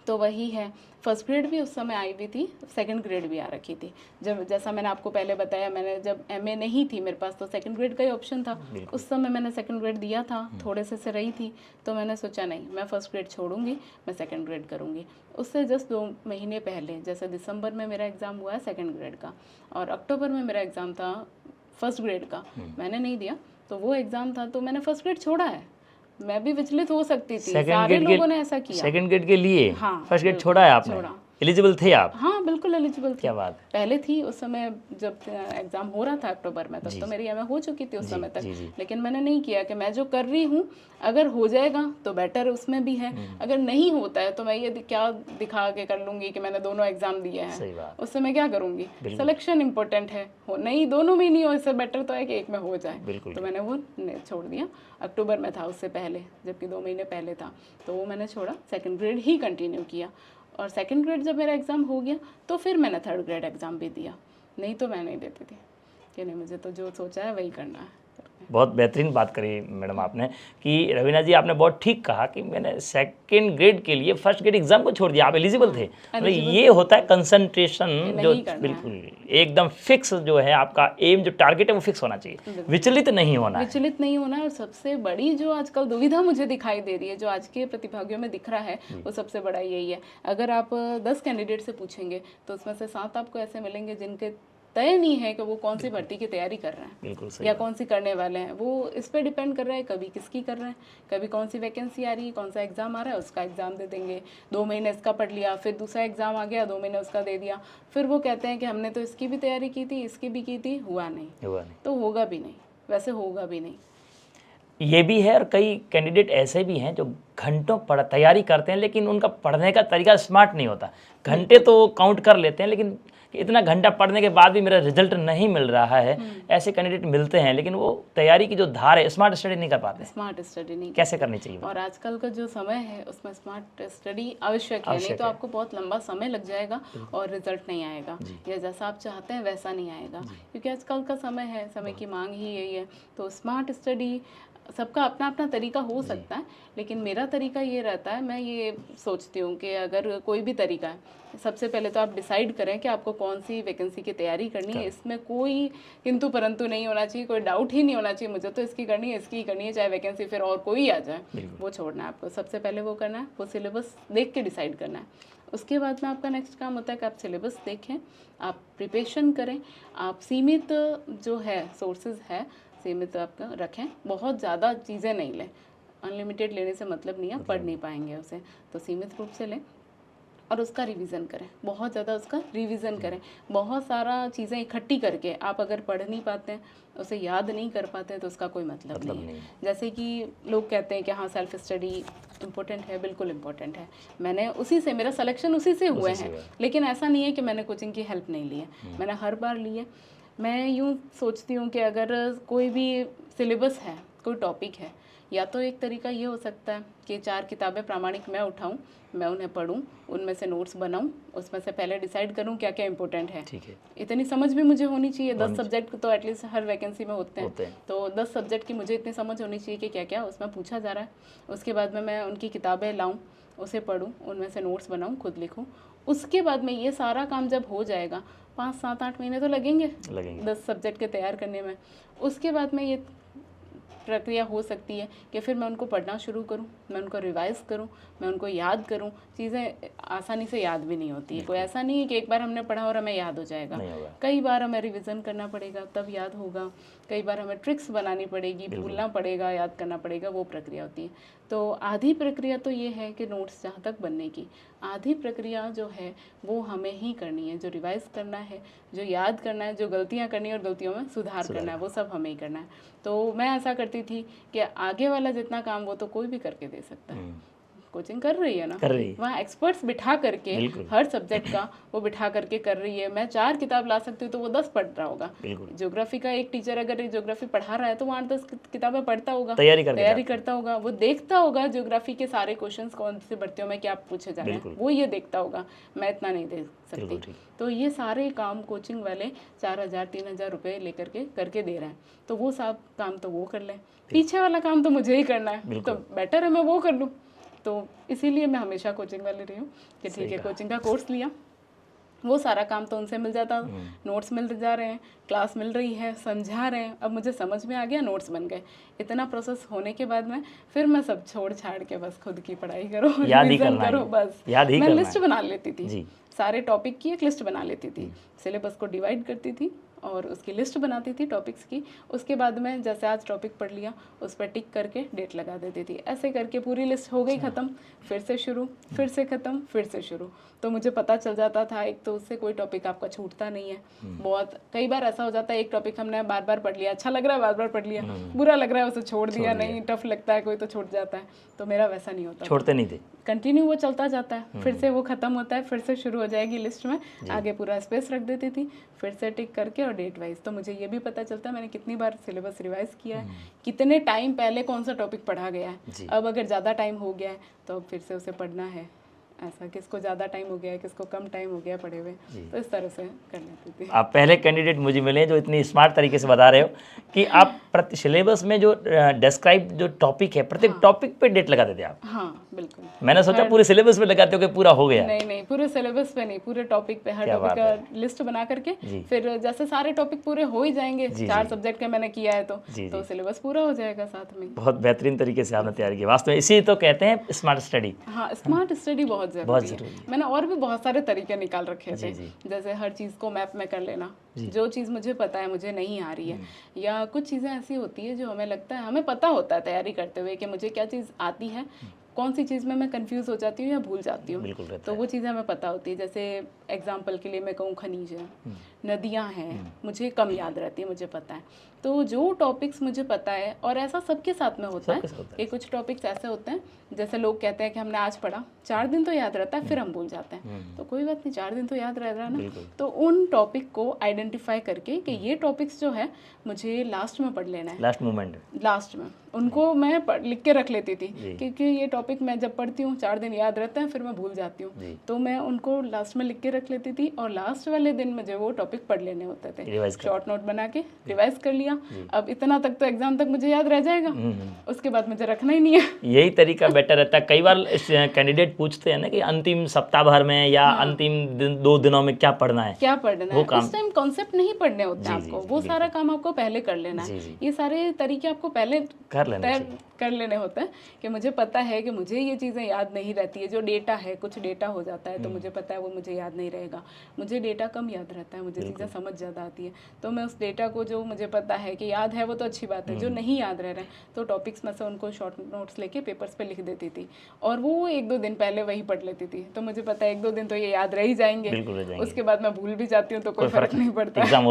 तो वही है। फर्स्ट ग्रेड भी उस समय आई हुई थी, सेकंड ग्रेड भी आ रखी थी। जब जैसा मैंने आपको पहले बताया, मैंने जब एमए नहीं थी मेरे पास तो सेकंड ग्रेड का ही ऑप्शन था। उस समय मैंने सेकंड ग्रेड दिया था, थोड़े से रही थी, तो मैंने सोचा नहीं, मैं फर्स्ट ग्रेड छोड़ूंगी, मैं सेकंड ग्रेड करूंगी। उससे जस्ट 2 महीने पहले, जैसे दिसंबर में मेरा एग्ज़ाम हुआ है सेकंड ग्रेड का, और अक्टूबर में मेरा एग्ज़ाम था फर्स्ट ग्रेड का, मैंने नहीं दिया। तो वो एग्ज़ाम था तो मैंने फर्स्ट ग्रेड छोड़ा है। मैं भी विचलित हो सकती थी, सारे लोगों ने ऐसा किया। सेकंड ग्रेड के लिए हाँ, फर्स्ट ग्रेड छोड़ा है आपने? छोड़ा। एलिजिबल थे आप? हाँ बिल्कुल एलिजिबल थी। क्या बात। पहले थी उस समय जब एग्जाम हो रहा था अक्टूबर में, तब तो मेरी एमए हो चुकी थी उस समय तक। लेकिन मैंने नहीं किया कि मैं जो कर रही हूँ अगर हो जाएगा तो बेटर उसमें भी है, अगर नहीं होता है तो मैं ये क्या दिखा के कर लूंगी कि मैंने दोनों एग्जाम दिए हैं, उस समय क्या करूंगी। सिलेक्शन इंपॉर्टेंट है, हो नहीं दोनों में नहीं हो, इससे बेटर तो है कि एक में हो जाए। तो मैंने वो छोड़ दिया। अक्टूबर में था उससे पहले, जबकि 2 महीने पहले था, तो वो मैंने छोड़ा, सेकेंड ग्रेड ही कंटिन्यू किया। और सेकंड ग्रेड जब मेरा एग्ज़ाम हो गया तो फिर मैंने थर्ड ग्रेड एग्ज़ाम भी दिया, नहीं तो मैं नहीं देती थी कि नहीं, मुझे तो जो सोचा है वही करना है। बहुत बेहतरीन बात करी मैडम आपने कि रवीना जी, आपने बहुत ठीक कहा कि मैंने सेकंड ग्रेड के लिए फर्स्ट ग्रेड एग्जाम को छोड़ दिया, आप एलिजिबल थे। मतलब ये होता है कंसंट्रेशन, जो बिल्कुल एकदम फिक्स जो है आपका एम, जो टारगेट है वो फिक्स होना चाहिए, विचलित नहीं होना है। विचलित नहीं होना है। और सबसे बड़ी जो आजकल दुविधा मुझे दिखाई दे रही है, जो आज के प्रतिभागियों में दिख रहा है, वो सबसे बड़ा यही है। अगर आप 10 कैंडिडेट से पूछेंगे तो उसमें से 7 आपको ऐसे मिलेंगे जिनके तय नहीं है कि वो कौन सी भर्ती की तैयारी कर रहे हैं या कौन सी करने वाले हैं। वो इस पे डिपेंड कर रहा है, कभी किसकी कर रहे हैं, कभी कौन सी वैकेंसी आ रही है, कौन सा एग्ज़ाम आ रहा है, उसका एग्ज़ाम दे देंगे। 2 महीने इसका पढ़ लिया, फिर दूसरा एग्ज़ाम आ गया, 2 महीने उसका दे दिया, फिर वो कहते हैं कि हमने तो इसकी भी तैयारी की थी, इसकी भी की थी, हुआ नहीं, तो होगा भी नहीं, वैसे होगा भी नहीं। ये भी है, और कई कैंडिडेट ऐसे भी हैं जो घंटों तैयारी करते हैं लेकिन उनका पढ़ने का तरीका स्मार्ट नहीं होता। घंटे तो काउंट कर लेते हैं, लेकिन इतना घंटा पढ़ने के बाद भी मेरा रिजल्ट नहीं मिल रहा है, ऐसे कैंडिडेट मिलते हैं, लेकिन वो तैयारी की जो धार है, स्मार्ट स्टडी नहीं कर पाते। स्मार्ट स्टडी नहीं कैसे करनी चाहिए? और आजकल का जो समय है उसमें स्मार्ट स्टडी आवश्यक है, नहीं तो आपको बहुत लंबा समय लग जाएगा और रिजल्ट नहीं आएगा, या जैसा आप चाहते हैं वैसा नहीं आएगा, क्योंकि आजकल का समय है, समय की मांग ही यही है। तो स्मार्ट स्टडी सबका अपना अपना तरीका हो सकता है, लेकिन मेरा तरीका ये रहता है, मैं ये सोचती हूँ कि अगर कोई भी तरीका है, सबसे पहले तो आप डिसाइड करें कि आपको कौन सी वैकेंसी की तैयारी करनी है। इसमें कोई किंतु परंतु नहीं होना चाहिए, कोई डाउट ही नहीं होना चाहिए, मुझे तो इसकी करनी है, इसकी करनी है, चाहे वैकेंसी फिर और कोई आ जाए, वो छोड़ना है आपको। सबसे पहले वो करना है, वो सिलेबस देख के डिसाइड करना है। उसके बाद में आपका नेक्स्ट काम होता है कि आप सिलेबस देखें, आप प्रिपरेशन करें, आप सीमित जो है सोर्सेज है सीमित आपका रखें, बहुत ज़्यादा चीज़ें नहीं लें, अनलिमिटेड लेने से मतलब नहीं है, पढ़ नहीं पाएंगे उसे, तो सीमित रूप से लें और उसका रिवीजन करें, बहुत ज़्यादा उसका रिवीजन करें। बहुत सारा चीज़ें इकट्ठी करके आप अगर पढ़ नहीं पाते हैं, उसे याद नहीं कर पाते हैं, तो उसका कोई मतलब नहीं है। जैसे कि लोग कहते हैं कि हाँ सेल्फ स्टडी इम्पोर्टेंट है, बिल्कुल इम्पोर्टेंट है, मैंने उसी से, मेरा सिलेक्शन उसी से हुए हैं, लेकिन ऐसा नहीं है कि मैंने कोचिंग की हेल्प नहीं ली है, मैंने हर बार ली है। मैं यूँ सोचती हूँ कि अगर कोई भी सिलेबस है, कोई टॉपिक है, या तो एक तरीका ये हो सकता है कि 4 किताबें प्रामाणिक मैं उठाऊं, मैं उन्हें पढूं, उनमें से नोट्स बनाऊं, उसमें से पहले डिसाइड करूं क्या क्या इंपॉर्टेंट है। ठीक है, इतनी समझ भी मुझे होनी चाहिए। 10 सब्जेक्ट तो एटलीस्ट हर वैकेंसी में होते हैं, तो 10 सब्जेक्ट की मुझे इतनी समझ होनी चाहिए कि क्या क्या उसमें पूछा जा रहा है। उसके बाद में मैं उनकी किताबें लाऊं, उसे पढूं, उनमें से नोट्स बनाऊं, खुद लिखूं। उसके बाद में ये सारा काम जब हो जाएगा, 5, 7, 8 महीने तो लगेंगे 10 सब्जेक्ट के तैयार करने में। उसके बाद में ये प्रक्रिया हो सकती है कि फिर मैं उनको पढ़ना शुरू करूं, मैं उनको रिवाइज करूं, मैं उनको याद करूं। चीज़ें आसानी से याद भी नहीं होती है, कोई ऐसा नहीं है कि एक बार हमने पढ़ा और हमें याद हो जाएगा। कई बार हमें रिवीजन करना पड़ेगा तब याद होगा, कई बार हमें ट्रिक्स बनानी पड़ेगी, भूलना पड़ेगा, याद करना पड़ेगा, वो प्रक्रिया होती है। तो आधी प्रक्रिया तो ये है कि नोट्स जहाँ तक बनने की, आधी प्रक्रिया जो है वो हमें ही करनी है, जो रिवाइज करना है, जो याद करना है, जो गलतियाँ करनी है और गलतियों में सुधार करना है, वो सब हमें ही करना है। तो मैं ऐसा करती थी कि आगे वाला जितना काम वो तो कोई भी करके दे सकता है। कोचिंग कर रही है ना, वहाँ एक्सपर्ट्स बिठा करके हर सब्जेक्ट का वो बिठा करके कर रही है। मैं 4 किताब ला सकती हूँ तो वो 10 पढ़ रहा होगा। ज्योग्राफी का एक टीचर अगर ज्योग्राफी पढ़ा रहा है तो वो 8-10 किताबें पढ़ता होगा, तैयारी करता होगा, वो देखता होगा ज्योग्राफी के सारे क्वेश्चंस कौन सी भर्तियों में क्या पूछे जा रहे हैं, वो ये देखता होगा। मैं इतना नहीं देख सकती। तो ये सारे काम कोचिंग वाले 4,000-3,000 रुपये लेकर के करके दे रहे हैं, तो वो सब काम तो वो कर लें, पीछे वाला काम तो मुझे ही करना है, तो बेटर है मैं वो कर लूँ। तो इसीलिए मैं हमेशा कोचिंग वाली रही हूँ कि ठीक है, कोचिंग का कोर्स लिया, वो सारा काम तो उनसे मिल जाता, नोट्स मिल जा रहे हैं, क्लास मिल रही है, समझा रहे हैं, अब मुझे समझ में आ गया, नोट्स बन गए। इतना प्रोसेस होने के बाद में फिर मैं सब छोड़ छाड़ के बस खुद की पढ़ाई करो, रिवीजन करो, बस मैं लिस्ट बना लेती थी, सारे टॉपिक की एक लिस्ट बना लेती थी, सिलेबस को डिवाइड करती थी और उसकी लिस्ट बनाती थी टॉपिक्स की। उसके बाद में जैसे आज टॉपिक पढ़ लिया उस पर टिक करके डेट लगा देती थी। ऐसे करके पूरी लिस्ट हो गई ख़त्म, फिर से शुरू, फिर से ख़त्म, फिर से शुरू। तो मुझे पता चल जाता था, एक तो उससे कोई टॉपिक आपका छूटता नहीं है। बहुत कई बार ऐसा हो जाता है, एक टॉपिक हमने बार बार पढ़ लिया, अच्छा लग रहा है, बार बार पढ़ लिया, बुरा लग रहा है उसे छोड़ दिया, नहीं टफ लगता है कोई तो छूट जाता है। तो मेरा वैसा नहीं होता, छोड़ते नहीं थे, कंटिन्यू वो चलता जाता है, फिर से वो ख़त्म होता है, फिर से शुरू हो जाएगी लिस्ट में, आगे पूरा स्पेस रख देती थी, फिर से टिक करके और डेट वाइज। तो मुझे ये भी पता चलता है मैंने कितनी बार सिलेबस रिवाइज किया है, कितने टाइम पहले कौन सा टॉपिक पढ़ा गया है, अब अगर ज़्यादा टाइम हो गया है तो अब फिर से उसे पढ़ना है, ऐसा किसको ज़्यादा टाइम हो गया है, किसको कम टाइम हो गया पढ़े हुए, तो इस तरह से कर लेती थी। आप पहले कैंडिडेट मुझे मिले जो इतनी स्मार्ट तरीके से बता रहे हो कि आप प्रति सिलेबस में जो डिस्क्राइब जो टॉपिक है, प्रत्येक टॉपिक पे डेट लगा देते आप। हाँ बिल्कुल, मैंने सोचा पूरे सिलेबस पे लगाते हो कि पूरा हो गया। नहीं, पूरे सिलेबस पे नहीं, पूरे टॉपिक पे, हर टॉपिक का लिस्ट बना करके फिर जैसे सारे टॉपिक पूरे हो ही जाएंगे, 4 सब्जेक्ट का मैंने किया है तो सिलेबस पूरा हो जाएगा साथ में। बहुत बेहतरीन तरीके से आपने तैयारी की, वास्तव में इसी तो कहते हैं स्मार्ट स्टडी। हाँ, स्मार्ट स्टडी बहुत जरूरी है। मैंने और भी बहुत सारे तरीके निकाल रखे थे, जैसे हर चीज़ को मैप में कर लेना, जो चीज़ मुझे पता है मुझे नहीं आ रही है, या कुछ चीज़ें ऐसी होती है जो हमें लगता है, हमें पता होता है तैयारी करते हुए कि मुझे क्या चीज़ आती है, कौन सी चीज़ में मैं कंफ्यूज हो जाती हूँ या भूल जाती हूँ, तो वो चीज़ें हमें पता होती है। जैसे एग्जाम्पल के लिए मैं कहूँ, खनिज है, नदियाँ हैं, मुझे कम याद रहती है, मुझे पता है। तो जो टॉपिक्स मुझे पता है, और ऐसा सबके साथ में होता है कि कुछ टॉपिक्स ऐसे होते हैं, जैसे लोग कहते हैं कि हमने आज पढ़ा, 4 दिन तो याद रहता है, फिर हम भूल जाते हैं, तो कोई बात नहीं, 4 दिन तो याद रह रहा है ना। तो उन टॉपिक को आइडेंटिफाई करके कि ये टॉपिक्स जो है मुझे लास्ट में पढ़ लेना है, लास्ट मोमेंट, लास्ट में उनको मैं लिख के रख लेती थी, क्योंकि ये टॉपिक मैं जब पढ़ती हूँ 4 दिन याद रहता है, फिर मैं भूल जाती हूँ, तो मैं उनको लास्ट में लिख के रख लेती थी, और लास्ट वाले दिन मुझे वो टॉपिक पढ़ लेने होते थे, शॉर्ट नोट बना के रिवाइज कर लिया। अब इतना तक तो एग्जाम तक मुझे याद रह जाएगा, उसके बाद मुझे रखना ही नहीं है। यही तरीका बेटर रहता है। कई बार कैंडिडेट पूछते हैं ना कि अंतिम सप्ताह भर में या अंतिम 2 दिनों में क्या पढ़ना है, उस टाइम कॉन्सेप्ट नहीं पढ़ने होते आपको, वो सारा काम आपको पहले कर लेना है। ये सारे तरीके आपको पहले कर लेने होते हैं कि मुझे पता है कि मुझे ये चीज़ें याद नहीं रहती है, जो डेटा है, कुछ डेटा हो जाता है तो मुझे पता है वो मुझे याद नहीं रहेगा, मुझे डेटा कम याद रहता है, मुझे चीज़ें समझ ज़्यादा आती है, तो मैं उस डेटा को, जो मुझे पता है कि याद है वो तो अच्छी बात है, जो नहीं याद रह रहे हैं तो टॉपिक्स में से उनको शॉर्ट नोट्स लेके पेपर्स पे लिख देती थी, और वो 1-2 दिन पहले वही पढ़ लेती थी, तो मुझे पता है 1-2 दिन तो ये याद रह ही जाएंगे, उसके बाद मैं भूल भी जाती हूँ तो कोई फर्क नहीं पड़ता, एग्जाम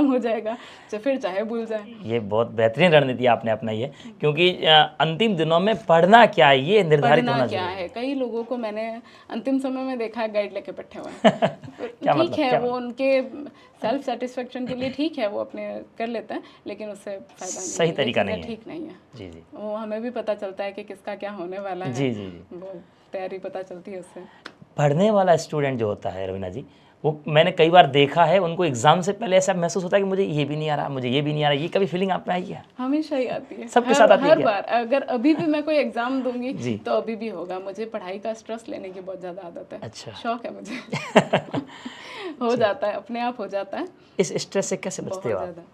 हो जाएगा, फिर चाहे भूल जाए। ये बहुत बेहतरीन रणनीति आपने अपनाई है, क्योंकि अंतिम दिनों में पढ़ना क्या है ये निर्धारित होना चाहिए। क्या है, कई लोगों को मैंने अंतिम समय में देखा है गाइड लेके बैठे हुए हैं ठीक है, वो उनके सेल्फ सेटिस्फेक्शन के लिए ठीक है, वो अपने कर लेते हैं, लेकिन उससे फायदा नहीं, सही तरीका नहीं है, ठीक नहीं है। वो हमें भी पता चलता है कि किसका क्या होने वाला है, वो तैयारी पता चलती है उससे। पढ़ने वाला स्टूडेंट जो होता है रवीना जी, वो मैंने कई बार देखा है, उनको एग्जाम से पहले ऐसा महसूस होता है कि मुझे ये भी नहीं आ रहा, मुझे ये भी नहीं आ रहा। ये कभी फीलिंग आप में आई है? हमेशा ही आती है, सबके साथ आती है। हर बार, अगर अभी भी मैं कोई एग्जाम दूंगी तो अभी भी होगा। मुझे पढ़ाई का स्ट्रेस लेने की बहुत ज़्यादा आदत है। अच्छा, शौक है मुझे हो जाता है, अपने आप हो जाता है। इस स्ट्रेस से कैसे बचते हो आप?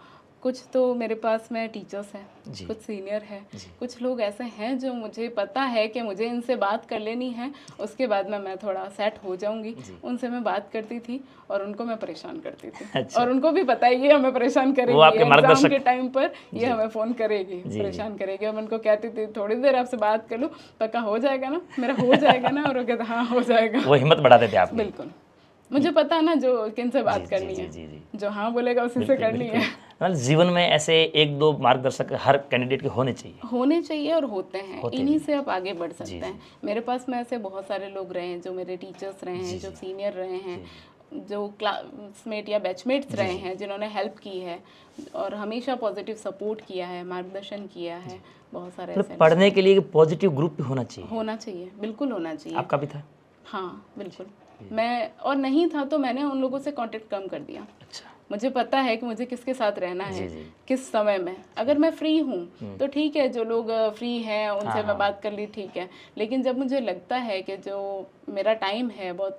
कुछ तो मेरे पास में टीचर्स हैं, कुछ सीनियर हैं, कुछ लोग ऐसे हैं जो मुझे पता है कि मुझे इनसे बात कर लेनी है, उसके बाद में मैं थोड़ा सेट हो जाऊंगी, उनसे मैं बात करती थी और उनको मैं परेशान करती थी। अच्छा। और उनको भी पता है ये हमें परेशान करेगी, एग्जाम के टाइम पर ये हमें फ़ोन करेगी, परेशान करेगी, और मैं उनको कहती थी थोड़ी देर आपसे बात कर लूँ, पक्का हो जाएगा ना, मेरा हो जाएगा ना, और वो कहते हाँ हो जाएगा। वो हिम्मत बढ़ाते थे आप? बिल्कुल, मुझे पता है ना जो किन से बात करनी है, जो हाँ बोलेगा उसी से करनी है। जीवन में ऐसे 1-2 मार्गदर्शक हर कैंडिडेट के होने चाहिए और होते हैं, इन्हीं से आप आगे बढ़ सकते हैं। मेरे पास में ऐसे बहुत सारे लोग रहे हैं, जो मेरे टीचर्स रहे हैं, जो सीनियर रहे हैं, जो क्लासमेट या बैचमेट्स रहे हैं, जिन्होंने हेल्प की है और हमेशा पॉजिटिव सपोर्ट किया है, मार्गदर्शन किया है। बहुत सारे ऐसे पढ़ने के लिए पॉजिटिव ग्रुप भी होना चाहिए, बिल्कुल होना चाहिए। आपका भी था? हाँ बिल्कुल, मैं और नहीं था तो मैंने उन लोगों से कांटेक्ट कम कर दिया। अच्छा। मुझे पता है कि मुझे किसके साथ रहना है, जी। किस समय में। अगर मैं फ्री हूँ तो ठीक है, जो लोग फ्री हैं उनसे मैं बात कर ली, ठीक है। लेकिन जब मुझे लगता है कि जो मेरा टाइम है बहुत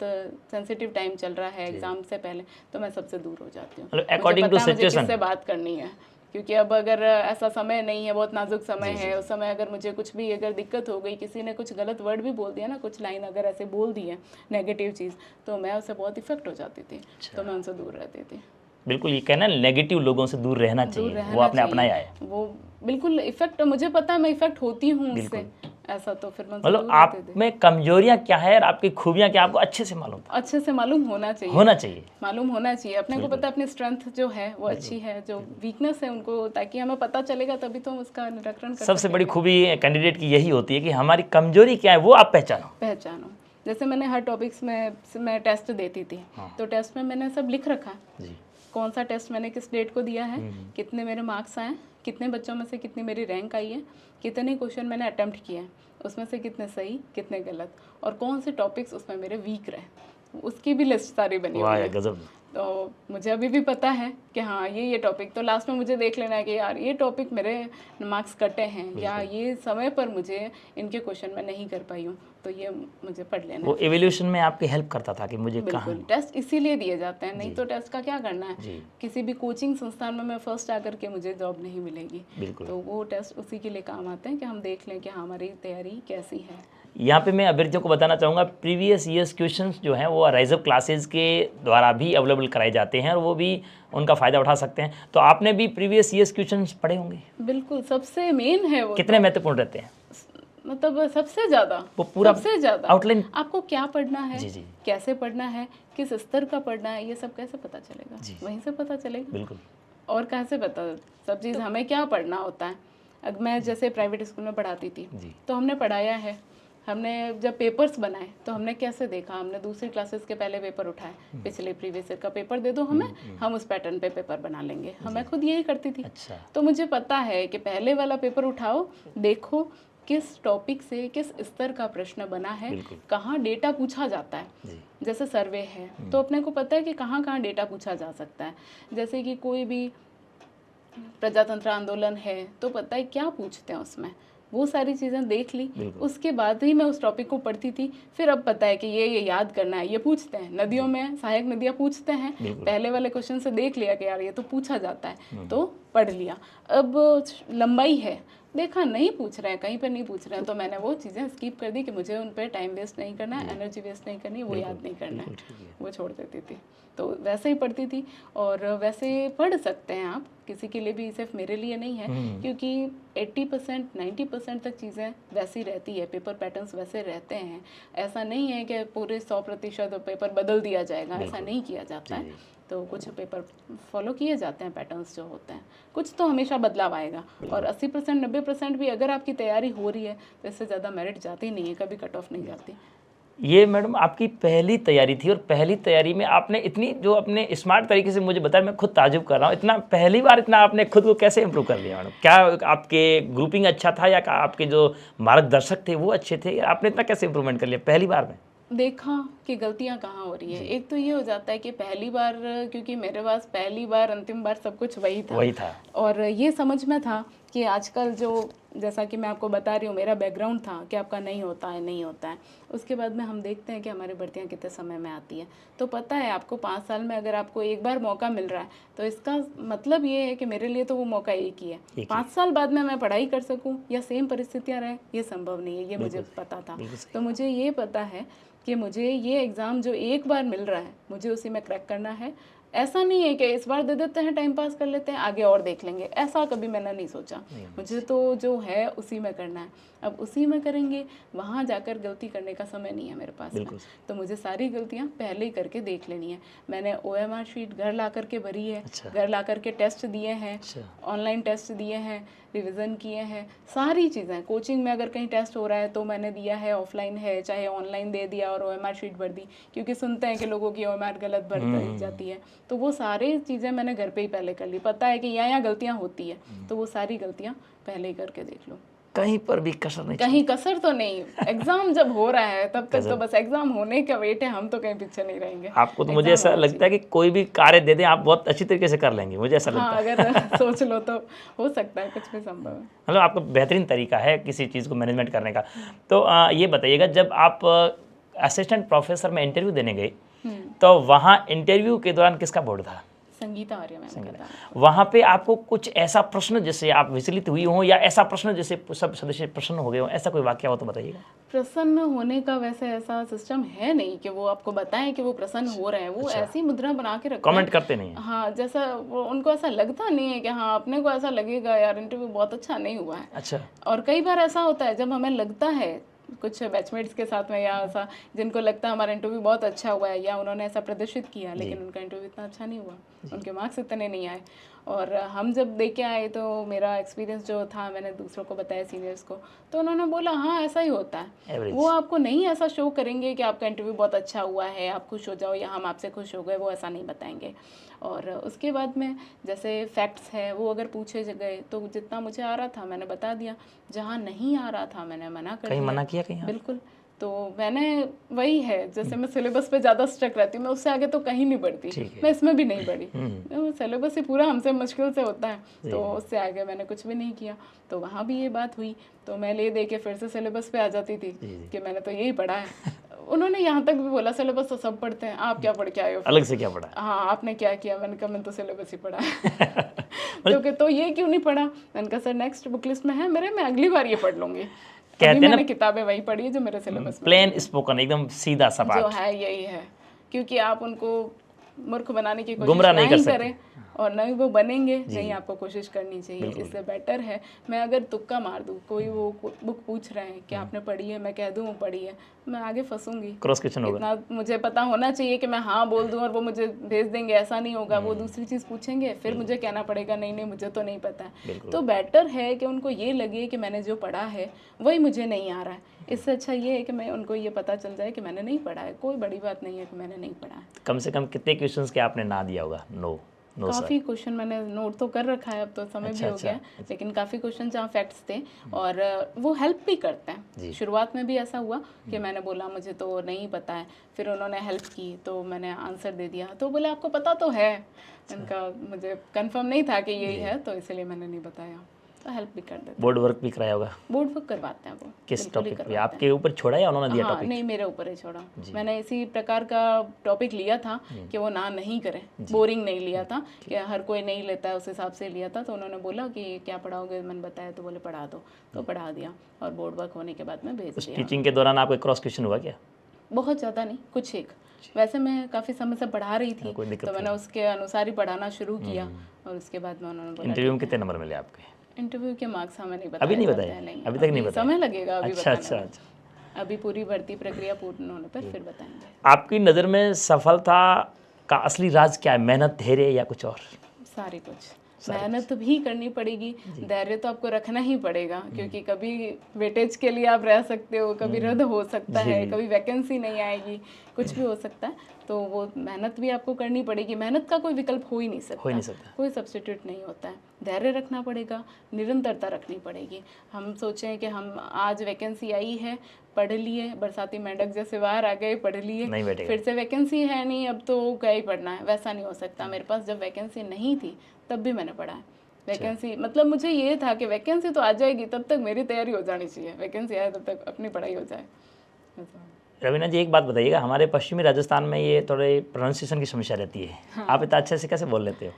सेंसिटिव टाइम चल रहा है एग्जाम से पहले, तो मैं सबसे दूर हो जाती हूँ। मुझे अकॉर्डिंग टू पता है मुझे सिचुएशन। किससे बात करनी है, क्योंकि अब अगर ऐसा समय नहीं है, बहुत नाजुक समय है, उस समय अगर मुझे कुछ भी अगर दिक्कत हो गई, किसी ने कुछ गलत वर्ड भी बोल दिया ना, कुछ लाइन अगर ऐसे बोल दी है नेगेटिव चीज़, तो मैं उससे बहुत इफेक्ट हो जाती थी। तो मैं उनसे दूर रहती थी। बिल्कुल, ये कहना नेगेटिव लोगों से दूर रहना चाहिए, वो आपने अपनाया है। वो बिल्कुल इफेक्ट, मुझे पता है मैं इफेक्ट होती हूँ उससे, ऐसा तो फिर मैं उनसे मतलब दूर आप रहती थी। में कमजोरियां क्या है और आपकी खूबियां क्या, आपको अच्छे से मालूम था? अच्छे से मालूम होना चाहिए, मालूम होना चाहिए अपने को, पता है अपनी स्ट्रेंथ जो है वो अच्छी है, जो वीकनेस है उनको, ताकि हमें पता चलेगा, तभी तो हम उसका निराकरण कर सबसे बड़ी खूबी कैंडिडेट की यही होती है कि हमारी कमजोरी क्या है वो आप पहचानो। जैसे मैंने हर टॉपिक्स में मैं टेस्ट देती थी, तो टेस्ट में मैंने सब लिख रखा, कौन सा टेस्ट मैंने किस डेट को दिया है, कितने मेरे मार्क्स आए, कितने बच्चों में से कितनी मेरी रैंक आई है, कितने क्वेश्चन मैंने अटेम्प्ट किए हैं, उसमें से कितने सही कितने गलत, और कौन से टॉपिक्स उसमें मेरे वीक रहे, उसकी भी लिस्ट सारी बनी हुई है। गजब। तो मुझे अभी भी पता है कि हाँ ये टॉपिक, तो लास्ट में मुझे देख लेना है कि यार ये टॉपिक मेरे मार्क्स कटे हैं, या ये समय पर मुझे इनके क्वेश्चन में नहीं कर पाई हूँ, तो ये मुझे पढ़ लेना है। वो इवैल्यूएशन में आपकी हेल्प करता था कि मुझे बिल्कुल, टेस्ट इसीलिए दिए जाते हैं, नहीं तो टेस्ट का क्या करना है। किसी भी कोचिंग संस्थान में मैं फर्स्ट आकर के मुझे जॉब नहीं मिलेगी, तो वो टेस्ट उसी के लिए काम आते हैं कि हम देख लें कि हमारी तैयारी कैसी है। यहाँ पे मैं अभ्यर्थियों को बताना चाहूँगा, प्रीवियस ईयर्स क्वेश्चंस जो हैं वो राइज अप क्लासेज के द्वारा भी अवेलेबल कराए जाते हैं और वो भी उनका फ़ायदा उठा सकते हैं। तो आपने भी प्रीवियस ईयर्स क्वेश्चंस पढ़े होंगे? बिल्कुल, सबसे मेन है वो। कितने महत्वपूर्ण रहते हैं? मतलब सबसे ज़्यादा, वो पूरा सबसे ज़्यादा आउटलाइन, आपको क्या पढ़ना है, कैसे पढ़ना है, किस स्तर का पढ़ना है, ये सब कैसे पता चलेगा? वहीं से पता चलेगा। बिल्कुल। और कहाँ से पता, सब चीज़ हमें क्या पढ़ना होता है। अगर मैं जैसे प्राइवेट स्कूल में पढ़ाती थी, तो हमने पढ़ाया है, हमने जब पेपर्स बनाए तो हमने कैसे देखा, हमने दूसरी क्लासेस के पहले पेपर उठाए, पिछले प्रीवियस ईयर का पेपर दे दो हमें, हम उस पैटर्न पे पेपर बना लेंगे, मैं खुद यही करती थी। तो मुझे पता है कि पहले वाला पेपर उठाओ, देखो किस टॉपिक से किस स्तर का प्रश्न बना है, कहाँ डेटा पूछा जाता है। जैसे सर्वे है तो अपने को पता है कि कहाँ कहाँ डेटा पूछा जा सकता है। जैसे कि कोई भी प्रजातंत्र आंदोलन है तो पता है क्या पूछते हैं उसमें, वो सारी चीज़ें देख ली, उसके बाद ही मैं उस टॉपिक को पढ़ती थी। फिर अब पता है कि ये याद करना है, ये पूछते हैं नदियों में, सहायक नदियाँ पूछते हैं, पहले वाले क्वेश्चन से देख लिया कि यार ये तो पूछा जाता है, तो पढ़ लिया। अब लंबाई है, देखा नहीं पूछ रहे हैं, कहीं पर नहीं पूछ रहे हैं, तो मैंने वो चीज़ें स्किप कर दी कि मुझे उन पर टाइम वेस्ट नहीं करना है, एनर्जी वेस्ट नहीं करनी, वो याद नहीं करना है, वो छोड़ देती थी। तो वैसे ही पढ़ती थी, और वैसे पढ़ सकते हैं आप, किसी के लिए भी, सिर्फ मेरे लिए नहीं है, क्योंकि 80% 90% तक चीज़ें वैसी रहती है, पेपर पैटर्न्स वैसे रहते हैं। ऐसा नहीं है कि पूरे 100% पेपर बदल दिया जाएगा, ऐसा नहीं किया जाता है। तो कुछ पेपर फॉलो किए जाते हैं, पैटर्न्स जो होते हैं, कुछ तो हमेशा बदलाव आएगा। और 80% 90% भी अगर आपकी तैयारी हो रही है तो इससे ज़्यादा मेरिट जाती नहीं है, कभी कट ऑफ नहीं जाती। ये मैडम आपकी पहली तैयारी थी, और पहली तैयारी में आपने इतनी जो अपने स्मार्ट तरीके से मुझे बताया, मैं खुद ताजुब कर रहा हूँ, इतना पहली बार इतना आपने खुद को कैसे इम्प्रूव कर लिया मैडम? क्या आपके ग्रुपिंग अच्छा था, या आपके जो मार्गदर्शक थे वो अच्छे थे, या आपने इतना कैसे इम्प्रूवमेंट कर लिया पहली बार में? देखा कि गलतियां कहाँ हो रही है। एक तो ये हो जाता है कि पहली बार, क्योंकि मेरे पास पहली बार अंतिम बार सब कुछ वही था, और ये समझ में था कि आजकल जो, जैसा कि मैं आपको बता रही हूँ, मेरा बैकग्राउंड था कि आपका नहीं होता है। उसके बाद में हम देखते हैं कि हमारी भर्तियाँ कितने समय में आती है, तो पता है आपको 5 साल में अगर आपको एक बार मौका मिल रहा है, तो इसका मतलब ये है कि मेरे लिए तो वो मौका एक ही है। 5 साल बाद में मैं पढ़ाई कर सकूँ या सेम परिस्थितियाँ रहें, ये संभव नहीं है, ये मुझे पता था। तो मुझे ये पता है कि मुझे ये एग्ज़ाम जो एक बार मिल रहा है, मुझे उसी में क्रैक करना है। ऐसा नहीं है कि इस बार दे देते हैं, टाइम पास कर लेते हैं, आगे और देख लेंगे, ऐसा कभी मैंने नहीं सोचा। मुझे तो जो है उसी में करना है। अब उसी में करेंगे, वहाँ जाकर गलती करने का समय नहीं है मेरे पास में। तो मुझे सारी गलतियाँ पहले ही करके देख लेनी है। मैंने OMR शीट घर ला करके भरी है, घर ला करके टेस्ट दिए हैं, ऑनलाइन टेस्ट दिए हैं, रिवीजन किए हैं, सारी चीज़ें। कोचिंग में अगर कहीं टेस्ट हो रहा है तो मैंने दिया है, ऑफलाइन है चाहे ऑनलाइन दे दिया, और OMR शीट भर दी, क्योंकि सुनते हैं कि लोगों की OMR गलत भर जाती है। तो वो सारी चीज़ें मैंने घर पे ही पहले कर ली। पता है कि यहाँ गलतियाँ होती है, तो वो सारी गलतियाँ पहले ही करके देख लो। कहीं पर भी कसर नहीं कहीं कसर तो नहीं। एग्जाम जब हो रहा है तब तक तो बस एग्जाम होने का वेट है, हम तो कहीं पीछे नहीं रहेंगे। आपको तो मुझे ऐसा लगता है कि कोई भी कार्य दे दें आप बहुत अच्छी तरीके से कर लेंगे, मुझे ऐसा लगता है। अगर सोच लो तो हो सकता है, कुछ भी संभव है। मतलब आपका बेहतरीन तरीका है किसी चीज़ को मैनेजमेंट करने का। तो ये बताइएगा, जब आप असिस्टेंट प्रोफेसर में इंटरव्यू देने गए तो वहाँ इंटरव्यू के दौरान किसका बोर्ड था? संगीता आर्य मैम का था। वहाँ पे आपको कुछ ऐसा प्रश्न जैसे आप विचलित हुई हो या ऐसा प्रश्न जैसे सब सदस्य प्रसन्न हो गए हो, ऐसा कोई वाक्य हो तो बताइएगा। प्रसन्न होने का वैसे ऐसा सिस्टम है नहीं कि वो आपको बताएं कि वो प्रसन्न हो रहे हैं। वो ऐसी मुद्रा बना के रखते हैं, कमेंट करते नहीं है। हाँ, जैसा वो उनको ऐसा लगता नहीं है कि हाँ, अपने को ऐसा लगेगा यार इंटरव्यू बहुत अच्छा नहीं हुआ है। अच्छा। और कई बार ऐसा होता है जब हमें लगता है कुछ बैचमेट्स के साथ में या ऐसा जिनको लगता है हमारा इंटरव्यू बहुत अच्छा हुआ है या उन्होंने ऐसा प्रदर्शित किया लेकिन उनका इंटरव्यू इतना अच्छा नहीं हुआ, उनके मार्क्स इतने नहीं आए। और हम जब दे के आए तो मेरा एक्सपीरियंस जो था मैंने दूसरों को बताया, सीनियर्स को, तो उन्होंने बोला हाँ ऐसा ही होता है। वो आपको नहीं ऐसा शो करेंगे कि आपका इंटरव्यू बहुत अच्छा हुआ है, आप खुश हो जाओ या हम आपसे खुश हो गए, वो ऐसा नहीं बताएंगे। और उसके बाद में जैसे फैक्ट्स है वो अगर पूछे गए तो जितना मुझे आ रहा था मैंने बता दिया, जहाँ नहीं आ रहा था मैंने मना कर दिया। मना किया कहीं? बिल्कुल। तो मैंने वही है, जैसे मैं सिलेबस पे ज़्यादा स्टक रहती हूँ, मैं उससे आगे तो कहीं नहीं बढ़ती, मैं इसमें भी नहीं बढ़ी। तो सिलेबस ही पूरा हमसे मुश्किल से होता है, तो उससे आगे मैंने कुछ भी नहीं किया। तो वहाँ भी ये बात हुई, तो मैं ले दे के फिर से सिलेबस पे आ जाती थी कि मैंने तो यही पढ़ा है। उन्होंने यहाँ तक भी बोला सिलेबस तो सब पढ़ते हैं, आप क्या पढ़ के आए हो? अलग से क्या पढ़ा? हाँ, आपने क्या किया? मैंने कहा मैंने तो सिलेबस ही पढ़ा है। तो ये क्यों नहीं पढ़ा? मैंने कहा सर नेक्स्ट बुक लिस्ट में है मेरे, मैं अगली बार ये पढ़ लूंगी। कहते हैं मैंने किताबें वही पढ़ी है जो मेरे सिलेबस में, प्लेन स्पोकन, एकदम सीधा सा बात जो है यही है। क्योंकि आप उनको मूर्ख बनाने की कोशिश नहीं करें और नहीं वो बनेंगे, नहीं आपको कोशिश करनी चाहिए। इससे बेटर है मैं अगर तुक्का मार दूँ, कोई वो बुक पूछ रहे हैं कि आपने पढ़ी है, मैं कह दूँ पढ़ी है, मैं आगे फंसूंगी। क्रॉस क्वेश्चन होगा। इतना मुझे पता होना चाहिए कि मैं हाँ बोल दूँ और वो मुझे भेज देंगे, ऐसा नहीं होगा। वो दूसरी चीज़ पूछेंगे, फिर मुझे कहना पड़ेगा नहीं नहीं मुझे तो नहीं पता है। तो बेटर है कि उनको ये लगे कि मैंने जो पढ़ा है वही मुझे नहीं आ रहा है। इससे अच्छा ये है कि मैं उनको ये पता चल जाए कि मैंने नहीं पढ़ा है। कोई बड़ी बात नहीं है कि मैंने नहीं पढ़ा है। कम से कम कितने क्वेश्चंस के आपने ना दिया होगा? नो काफ़ी क्वेश्चन मैंने नोट तो कर रखा है, अब तो समय भी हो गया, लेकिन काफ़ी क्वेश्चन जहाँ फैक्ट्स थे और वो हेल्प भी करते हैं। शुरुआत में भी ऐसा हुआ कि मैंने बोला मुझे तो नहीं पता है, फिर उन्होंने हेल्प की तो मैंने आंसर दे दिया, तो बोले आपको पता तो है। इनका मुझे कंफर्म नहीं था कि यही है, तो इसलिए मैंने नहीं बताया, तो हेल्प भी कर देते। बोर्ड वर्क भी कराया होगा? बोर्ड वर्क करवाते हैं वो। किस टॉपिक पे? आपके ऊपर छोड़ा या उन्होंने दिया टॉपिक? नहीं, मेरे ऊपर ही छोड़ा। मैंने इसी प्रकार का टॉपिक लिया था कि वो ना नहीं करें, बोरिंग नहीं लिया था कि हर कोई नहीं लेता है, उस हिसाब से लिया था। तो उन्होंने बोला कि क्या पढ़ाओगे? मैंने बताया तो बोले पढ़ा दो, तो पढ़ा दिया और बोर्ड वर्क होने के बाद में भेज दिया। टीचिंग के दौरान आपको क्रॉस क्वेश्चन हुआ क्या? बहुत ज़्यादा नहीं, कुछ एक। वैसे मैं काफ़ी समय से पढ़ा रही थी तो मैंने उसके अनुसार ही पढ़ाना शुरू किया और उसके बाद में उन्होंने बोला। इंटरव्यू में कितने नंबर मिले आपके? इंटरव्यू के मार्क्स हमें नहीं बताया। अभी नहीं बताया? अभी तक नहीं बताया? समय लगेगा अभी अच्छा बताने में। अच्छा। अभी पूरी भर्ती प्रक्रिया पूर्ण होने पर फिर बताएंगे। आपकी नज़र में सफलता का असली राज क्या है? मेहनत, धैर्य या कुछ और? सारी कुछ। मेहनत भी करनी पड़ेगी, धैर्य तो आपको रखना ही पड़ेगा, क्योंकि कभी वेटेज के लिए आप रह सकते हो, कभी रद्द हो सकता है, कभी वैकेंसी नहीं आएगी, कुछ भी हो सकता है। तो वो मेहनत भी आपको करनी पड़ेगी। मेहनत का कोई विकल्प हो ही नहीं सकता, कोई सब्स्टिट्यूट नहीं होता है। धैर्य रखना पड़ेगा, निरंतरता रखनी पड़ेगी। हम सोचें कि हम आज वैकेंसी आई है, पढ़ लिए, बरसाती मेंढक जैसे बाहर आ गए, पढ़ लिए, फिर से वैकेंसी है नहीं, अब तो क्या ही पढ़ना है, वैसा नहीं हो सकता। मेरे पास जब वैकेंसी नहीं थी तब भी मैंने पढ़ा है। वैकेंसी मतलब मुझे ये था कि वैकेंसी तो आ जाएगी, तब तक मेरी तैयारी हो जानी चाहिए, वैकेंसी आए तब तक अपनी पढ़ाई हो जाए। रवीना जी एक बात बताइएगा, हमारे पश्चिमी राजस्थान में ये थोड़े प्रोनाउंसिएशन की समस्या रहती है। हाँ। आप इतना अच्छे से कैसे बोल लेते हो?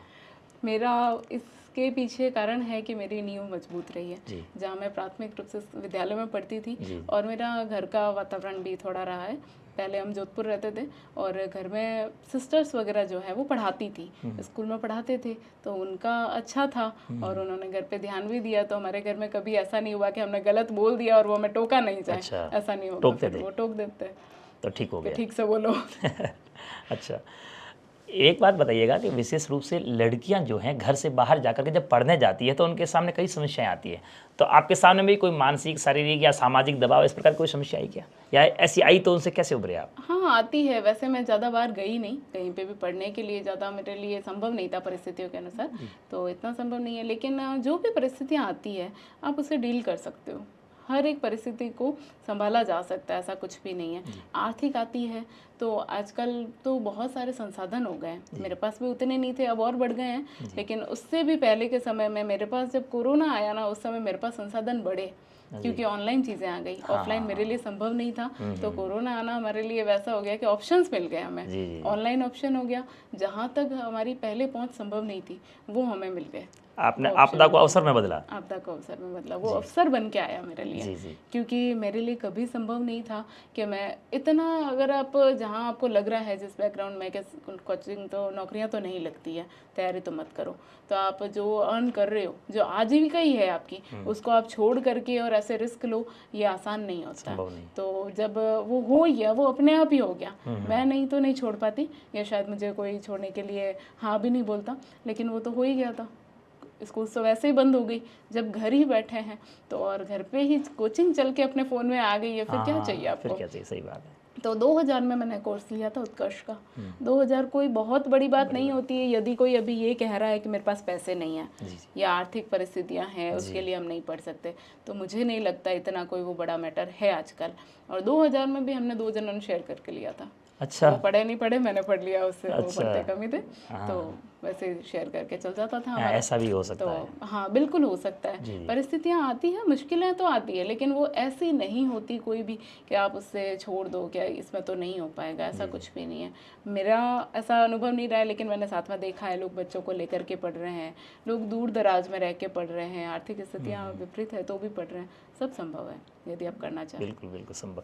मेरा इसके पीछे कारण है कि मेरी नींव मजबूत रही है। जहाँ मैं प्राथमिक रूप से विद्यालय में पढ़ती थी और मेरा घर का वातावरण भी थोड़ा रहा है। पहले हम जोधपुर रहते थे और घर में सिस्टर्स वगैरह जो है वो पढ़ाती थी, स्कूल में पढ़ाते थे, तो उनका अच्छा था और उन्होंने घर पे ध्यान भी दिया। तो हमारे घर में कभी ऐसा नहीं हुआ कि हमने गलत बोल दिया और वो हमें टोका नहीं जाए। अच्छा, ऐसा नहीं होगा, वो टोक देते, तो ठीक हो गया, ठीक से बोलो। अच्छा, एक बात बताइएगा कि विशेष रूप से लड़कियां जो हैं घर से बाहर जाकर के जब पढ़ने जाती है तो उनके सामने कई समस्याएं आती है, तो आपके सामने भी कोई मानसिक, शारीरिक या सामाजिक दबाव इस प्रकार की कोई समस्या आई क्या, या ऐसी आई तो उनसे कैसे उभरे आप? हाँ, आती है। वैसे मैं ज़्यादा बार गई नहीं कहीं पे भी पढ़ने के लिए, ज़्यादा मेरे लिए संभव नहीं था परिस्थितियों के अनुसार, तो इतना संभव नहीं है। लेकिन जो भी परिस्थितियाँ आती है आप उससे डील कर सकते हो। हर एक परिस्थिति को संभाला जा सकता है, ऐसा कुछ भी नहीं है। आर्थिक आती है तो आजकल तो बहुत सारे संसाधन हो गए हैं, मेरे पास भी उतने नहीं थे, अब और बढ़ गए हैं। लेकिन उससे भी पहले के समय में मेरे पास जब कोरोना आया ना, उस समय मेरे पास संसाधन बढ़े, क्योंकि ऑनलाइन चीज़ें आ गई। ऑफलाइन मेरे लिए संभव नहीं था, तो कोरोना आना हमारे लिए वैसा हो गया कि ऑप्शंस मिल गए हमें। ऑनलाइन ऑप्शन हो गया, जहाँ तक हमारी पहले पहुँच संभव नहीं थी वो हमें मिल गए। आपने आपदा को अवसर में बदला। आपदा को अवसर में बदला, वो अवसर बन के आया मेरे लिए। क्योंकि मेरे लिए कभी संभव नहीं था कि मैं इतना, अगर आप जहाँ आपको लग रहा है जिस बैकग्राउंड में कि कोचिंग तो नौकरियाँ तो नहीं लगती है, तैयारी तो मत करो, तो आप जो अर्न कर रहे हो, जो आजीविका ही है आपकी, उसको आप छोड़ करके और ऐसे रिस्क लो, ये आसान नहीं होता है। तो जब वो हो गया, वो अपने आप ही हो गया। मैं नहीं तो नहीं छोड़ पाती, या शायद मुझे कोई छोड़ने के लिए हाँ भी नहीं बोलता, लेकिन वो तो हो ही गया था। स्कूल तो वैसे ही बंद हो गई, जब घर ही बैठे हैं तो, और घर पे ही कोचिंग चल के अपने फ़ोन में आ गई है, फिर क्या चाहिए आपको? फिर क्या चाहिए, सही बात है। तो 2000 में मैंने कोर्स लिया था उत्कर्ष का। 2000 कोई बहुत बड़ी बात नहीं होती है। यदि कोई अभी ये कह रहा है कि मेरे पास पैसे नहीं है या आर्थिक परिस्थितियां हैं, उसके लिए हम नहीं पढ़ सकते, तो मुझे नहीं लगता इतना कोई वो बड़ा मैटर है आजकल। और 2000 में भी हमने 2 जनों ने शेयर करके लिया था। अच्छा, वो पढ़े नहीं पढ़े, मैंने पढ़ लिया उससे। वो पढ़ते कम ही थे, तो वैसे शेयर करके चल जाता था हमारा। ऐसा भी हो सकता है। तो हाँ, बिल्कुल हो सकता है। परिस्थितियाँ आती हैं, मुश्किलें तो आती है, लेकिन वो ऐसी नहीं होती कोई भी कि आप उससे छोड़ दो, क्या इसमें तो नहीं हो पाएगा, ऐसा कुछ भी नहीं है। मेरा ऐसा अनुभव नहीं रहा है, लेकिन मैंने साथ में देखा है, लोग बच्चों को लेकर के पढ़ रहे हैं, लोग दूर दराज में रह के पढ़ रहे हैं, आर्थिक स्थितियाँ विपरीत है तो भी पढ़ रहे हैं। सब संभव है यदि आप करना चाहें। बिल्कुल बिल्कुल संभव।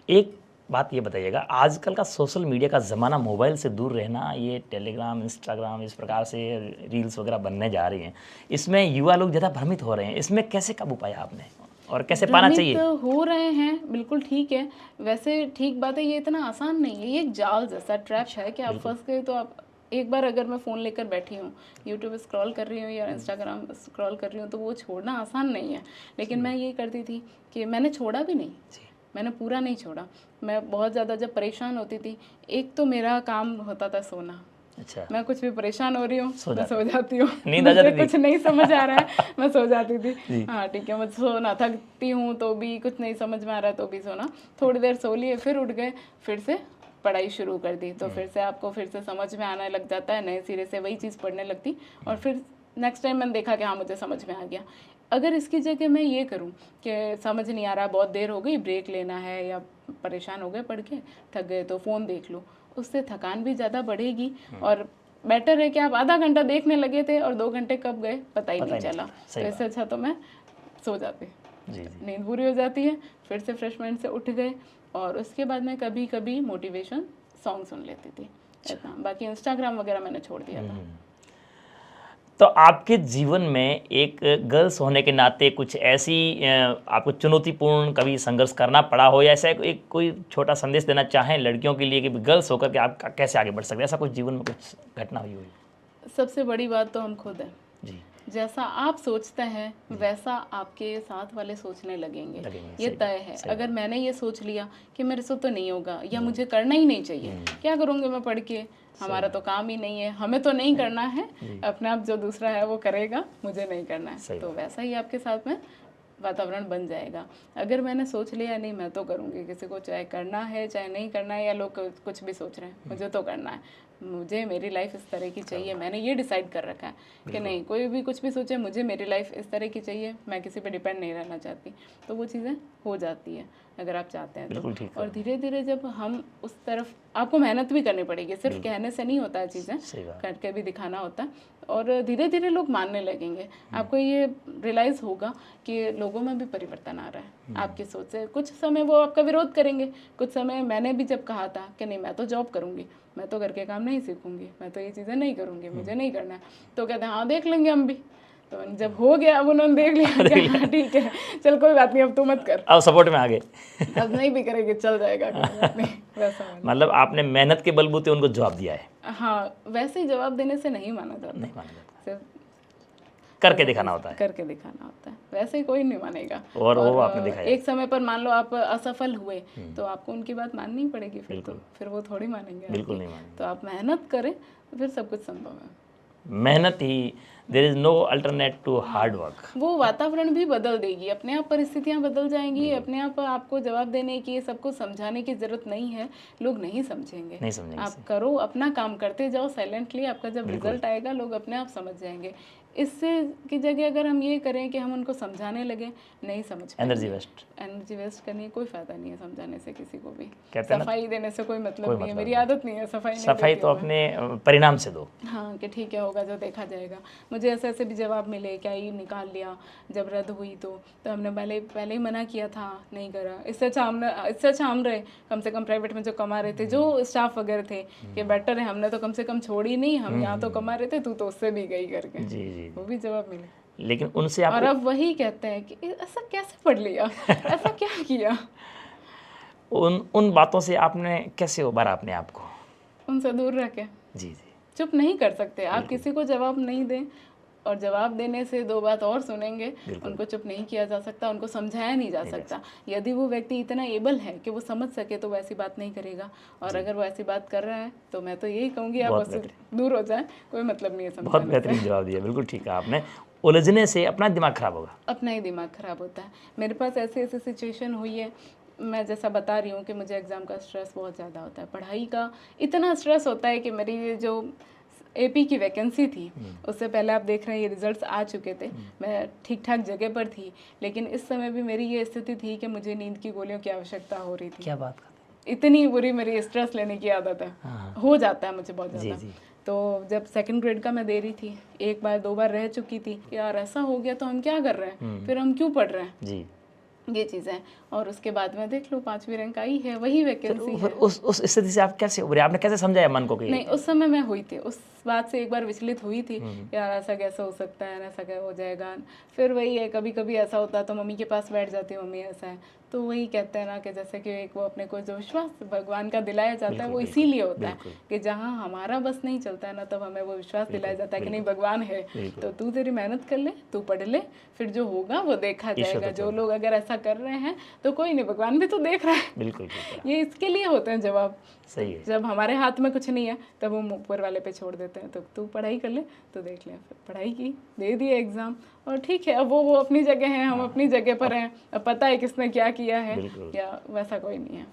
एक बात ये बताइएगा, आजकल का सोशल मीडिया का ज़माना, मोबाइल से दूर रहना, ये टेलीग्राम, इंस्टाग्राम, इस प्रकार से रील्स वगैरह बनने जा रही हैं, इसमें युवा लोग ज़्यादा भ्रमित हो रहे हैं, इसमें कैसे काबू पाया आपने और कैसे पाना चाहिए? हो रहे हैं, बिल्कुल ठीक है। वैसे ठीक बात है, ये इतना आसान नहीं है, ये एक जाल जैसा ट्रैप है कि आप फंस गए तो आप एक बार, अगर मैं फ़ोन लेकर बैठी हूँ, यूट्यूब स्क्रॉल कर रही हूँ या इंस्टाग्राम स्क्रॉल कर रही हूँ, तो वो छोड़ना आसान नहीं है। लेकिन मैं ये करती थी कि मैंने छोड़ा भी नहीं, मैंने पूरा नहीं छोड़ा। मैं बहुत ज़्यादा जब परेशान होती थी, एक तो मेरा काम होता था सोना। अच्छा, मैं कुछ भी परेशान हो रही हूँ, मैं सो जाती हूँ। नींद आ जाती थी? कुछ नहीं समझ आ रहा है, मैं सो जाती थी। हाँ ठीक है, मैं सोना, थकती हूँ तो भी, कुछ नहीं समझ में आ रहा है तो भी सोना, थोड़ी देर सो लिए, फिर उठ गए, फिर से पढ़ाई शुरू कर दी। तो फिर से आपको फिर से समझ में आने लग जाता है, नए सिरे से वही चीज़ पढ़ने लगती, और फिर नेक्स्ट टाइम मैंने देखा कि हाँ मुझे समझ में आ गया। अगर इसकी जगह मैं ये करूं कि समझ नहीं आ रहा, बहुत देर हो गई, ब्रेक लेना है, या परेशान हो गए पढ़ के, थक गए तो फ़ोन देख लो, उससे थकान भी ज़्यादा बढ़ेगी। और बेटर है कि आप आधा घंटा देखने लगे थे और 2 घंटे कब गए पता ही नहीं चला। तो इससे अच्छा तो मैं सो जाती, नींद पूरी हो जाती है, फिर से फ्रेश माइंड से उठ गए। और उसके बाद मैं कभी कभी मोटिवेशन सॉन्ग सुन लेती थी, इतना। बाकी इंस्टाग्राम वगैरह मैंने छोड़ दिया था। तो आपके जीवन में एक गर्ल्स होने के नाते कुछ ऐसी आपको चुनौतीपूर्ण कभी संघर्ष करना पड़ा हो, या ऐसा एक कोई छोटा संदेश देना चाहें लड़कियों के लिए कि गर्ल्स होकर के आप कैसे आगे बढ़ सकते हैं, ऐसा कुछ जीवन में कुछ घटना हुई? सबसे बड़ी बात तो हम खुद हैं जी। जैसा आप सोचते हैं वैसा आपके साथ वाले सोचने लगेंगे, ये तय है। अगर मैंने ये सोच लिया कि मेरे से तो नहीं होगा या मुझे करना ही नहीं चाहिए, क्या करूँगी मैं पढ़ के, हमारा तो काम ही नहीं है, हमें तो नहीं करना है, अपने आप जो दूसरा है वो करेगा, मुझे नहीं करना है, तो वैसा ही आपके साथ में वातावरण बन जाएगा। अगर मैंने सोच लिया नहीं मैं तो करूँगी, किसी को चाहे करना है चाहे नहीं करना है, या लोग कुछ भी सोच रहे हैं, मुझे तो करना है, मुझे मेरी लाइफ इस तरह की चाहिए। मैंने ये डिसाइड कर रखा है कि नहीं, कोई भी कुछ भी सोचे, मुझे मेरी लाइफ इस तरह की चाहिए, मैं किसी पे डिपेंड नहीं रहना चाहती। तो वो चीज़ें हो जाती है अगर आप चाहते हैं तो। और धीरे धीरे जब हम उस तरफ, आपको मेहनत भी करनी पड़ेगी, सिर्फ कहने से नहीं होता है, चीज़ें करके भी दिखाना होता है। और धीरे धीरे लोग मानने लगेंगे, आपको ये रियलाइज़ होगा कि लोगों में भी परिवर्तन आ रहा है आपकी सोच से। कुछ समय वो आपका विरोध करेंगे, कुछ समय मैंने भी जब कहा था कि नहीं मैं तो जॉब करूँगी, मैं तो घर के काम नहीं सीखूंगी, मैं तो ये चीज़ें नहीं करूँगी, मुझे नहीं करना है, तो कहते हैं हाँ देख लेंगे हम भी। तो जब हो गया अब उन्होंने देख लिया कि हाँ ठीक है चल कोई बात नहीं अब तू मत कर, अब सपोर्ट में आ गए। अब नहीं भी करेगी चल जाएगा, कोई बात नहीं, वैसा वाला। मतलब आपने मेहनत के बलबूते उनको जवाब दिया है? हाँ, वैसे ही जवाब देने से नहीं माना जाता, नहीं माना जाता, सिर्फ करके दिखाना होता है। करके दिखाना होता है, वैसे ही कोई नहीं मानेगा। और वो आपने दिखाया। एक समय पर मान लो आप असफल हुए तो आपको उनकी बात माननी पड़ेगी, फिर वो थोड़ी मानेंगे बिल्कुल आपकी। नहीं मानेंगे। तो आप मेहनत करें तो फिर सब कुछ संभव है। मेहनत ही, there is no alternate to hard work. वो वातावरण भी बदल देगी, अपने आप परिस्थितियां बदल जाएंगी, अपने आप आपको जवाब देने की, सबको समझाने की जरूरत नहीं है, लोग नहीं समझेंगे। नहीं समझेंगे। आप करो, अपना काम करते जाओ साइलेंटली, आपका जब रिजल्ट आएगा लोग अपने आप समझ जाएंगे। इससे की जगह अगर हम ये करें कि हम उनको समझाने लगे, नहीं समझ पाएंगे। एनर्जी वेस्ट करने कोई फायदा नहीं है समझाने से किसी को भी। सफाई देने से कोई मतलब नहीं है, मेरी आदत नहीं है सफाई तो अपने परिणाम से दो। हाँ कि ठीक है होगा जो देखा जाएगा। मुझे ऐसे ऐसे भी जवाब मिले, क्या ही निकाल लिया जब रद्द हुई तो हमने पहले ही मना किया था, नहीं करा। इससे अच्छा हम रहे, कम से कम प्राइवेट में जो कमा रहे थे, जो स्टाफ वगैरह थे, कि बेटर है हमने तो कम से कम छोड़ी नहीं, हम यहाँ तो कमा रहे थे, तू तो उससे भी गई करके। जी, वो भी जवाब मिले। लेकिन उनसे आप, और अब वही कहते हैं कि ऐसा कैसे पढ़ लिया, ऐसा क्या किया। उन बातों से आपने कैसे उबारा अपने आप को? उनसे दूर रह के। जी। चुप नहीं कर सकते आप, किसी को जवाब नहीं दें, और जवाब देने से दो बात और सुनेंगे। उनको चुप नहीं किया जा सकता, उनको समझाया नहीं जा सकता। यदि वो व्यक्ति इतना एबल है कि वो समझ सके तो वैसी बात नहीं करेगा, और अगर वो ऐसी बात कर रहा है तो मैं तो यही कहूँगी आप उससे दूर हो जाए, कोई मतलब नहीं है समझाने से। बहुत बेहतरीन जवाब दिया, बिल्कुल ठीक है आपने। उलझने से अपना दिमाग खराब होगा, अपना ही दिमाग खराब होता है। मेरे पास ऐसी सिचुएशन हुई है, मैं जैसा बता रही हूँ कि मुझे एग्ज़ाम का स्ट्रेस बहुत ज़्यादा होता है, पढ़ाई का इतना स्ट्रेस होता है कि मेरी ये जो एपी की वैकेंसी थी, उससे पहले आप देख रहे हैं ये रिजल्ट्स आ चुके थे, मैं ठीक ठाक जगह पर थी, लेकिन इस समय भी मेरी ये स्थिति थी कि मुझे नींद की गोलियों की आवश्यकता हो रही थी। क्या बात करते, इतनी बुरी मेरी स्ट्रेस लेने की आदत है। हो जाता है मुझे बहुत ज़्यादा। तो जब सेकंड ग्रेड का मैं दे रही थी, एक बार दो बार रह चुकी थी, यार ऐसा हो गया तो हम क्या कर रहे हैं, फिर हम क्यों पढ़ रहे हैं जी, ये चीज़ें। और उसके बाद में देख लो 5वीं रैंक आई है, वही वैकेंसी है। उस स्थिति से आप कैसे उभरे, आपने कैसे समझाया मन को? नहीं, उस समय मैं हुई थी, उस बात से एक बार विचलित हुई थी, यार ऐसा कैसे हो सकता है, ऐसा क्या हो जाएगा। फिर वही है, कभी कभी ऐसा होता तो मम्मी के पास बैठ जाती, मम्मी ऐसा है, तो वही कहते हैं ना कि जैसे कि एक वो अपने को जो विश्वास भगवान का दिलाया जाता है, वो इसीलिए होता है कि जहाँ हमारा बस नहीं चलता है ना, तब हमें वो विश्वास दिलाया जाता है कि नहीं भगवान है, तो तू तेरी मेहनत कर ले, तू पढ़ ले, फिर जो होगा वो देखा जाएगा। जो लोग अगर ऐसा कर रहे हैं तो कोई नहीं, भगवान भी तो देख रहा है। बिल्कुल, ये इसके लिए होते हैं जवाब। सही है। जब हमारे हाथ में कुछ नहीं है तब हम ऊपर वाले पे छोड़ देते हैं, तो तू पढ़ाई कर ले, तो देख ले। फिर पढ़ाई की, दे दिया एग्जाम, और ठीक है, अब वो अपनी जगह हैं, हम अपनी जगह पर हैं, अब पता है किसने क्या किया है, या वैसा कोई नहीं है।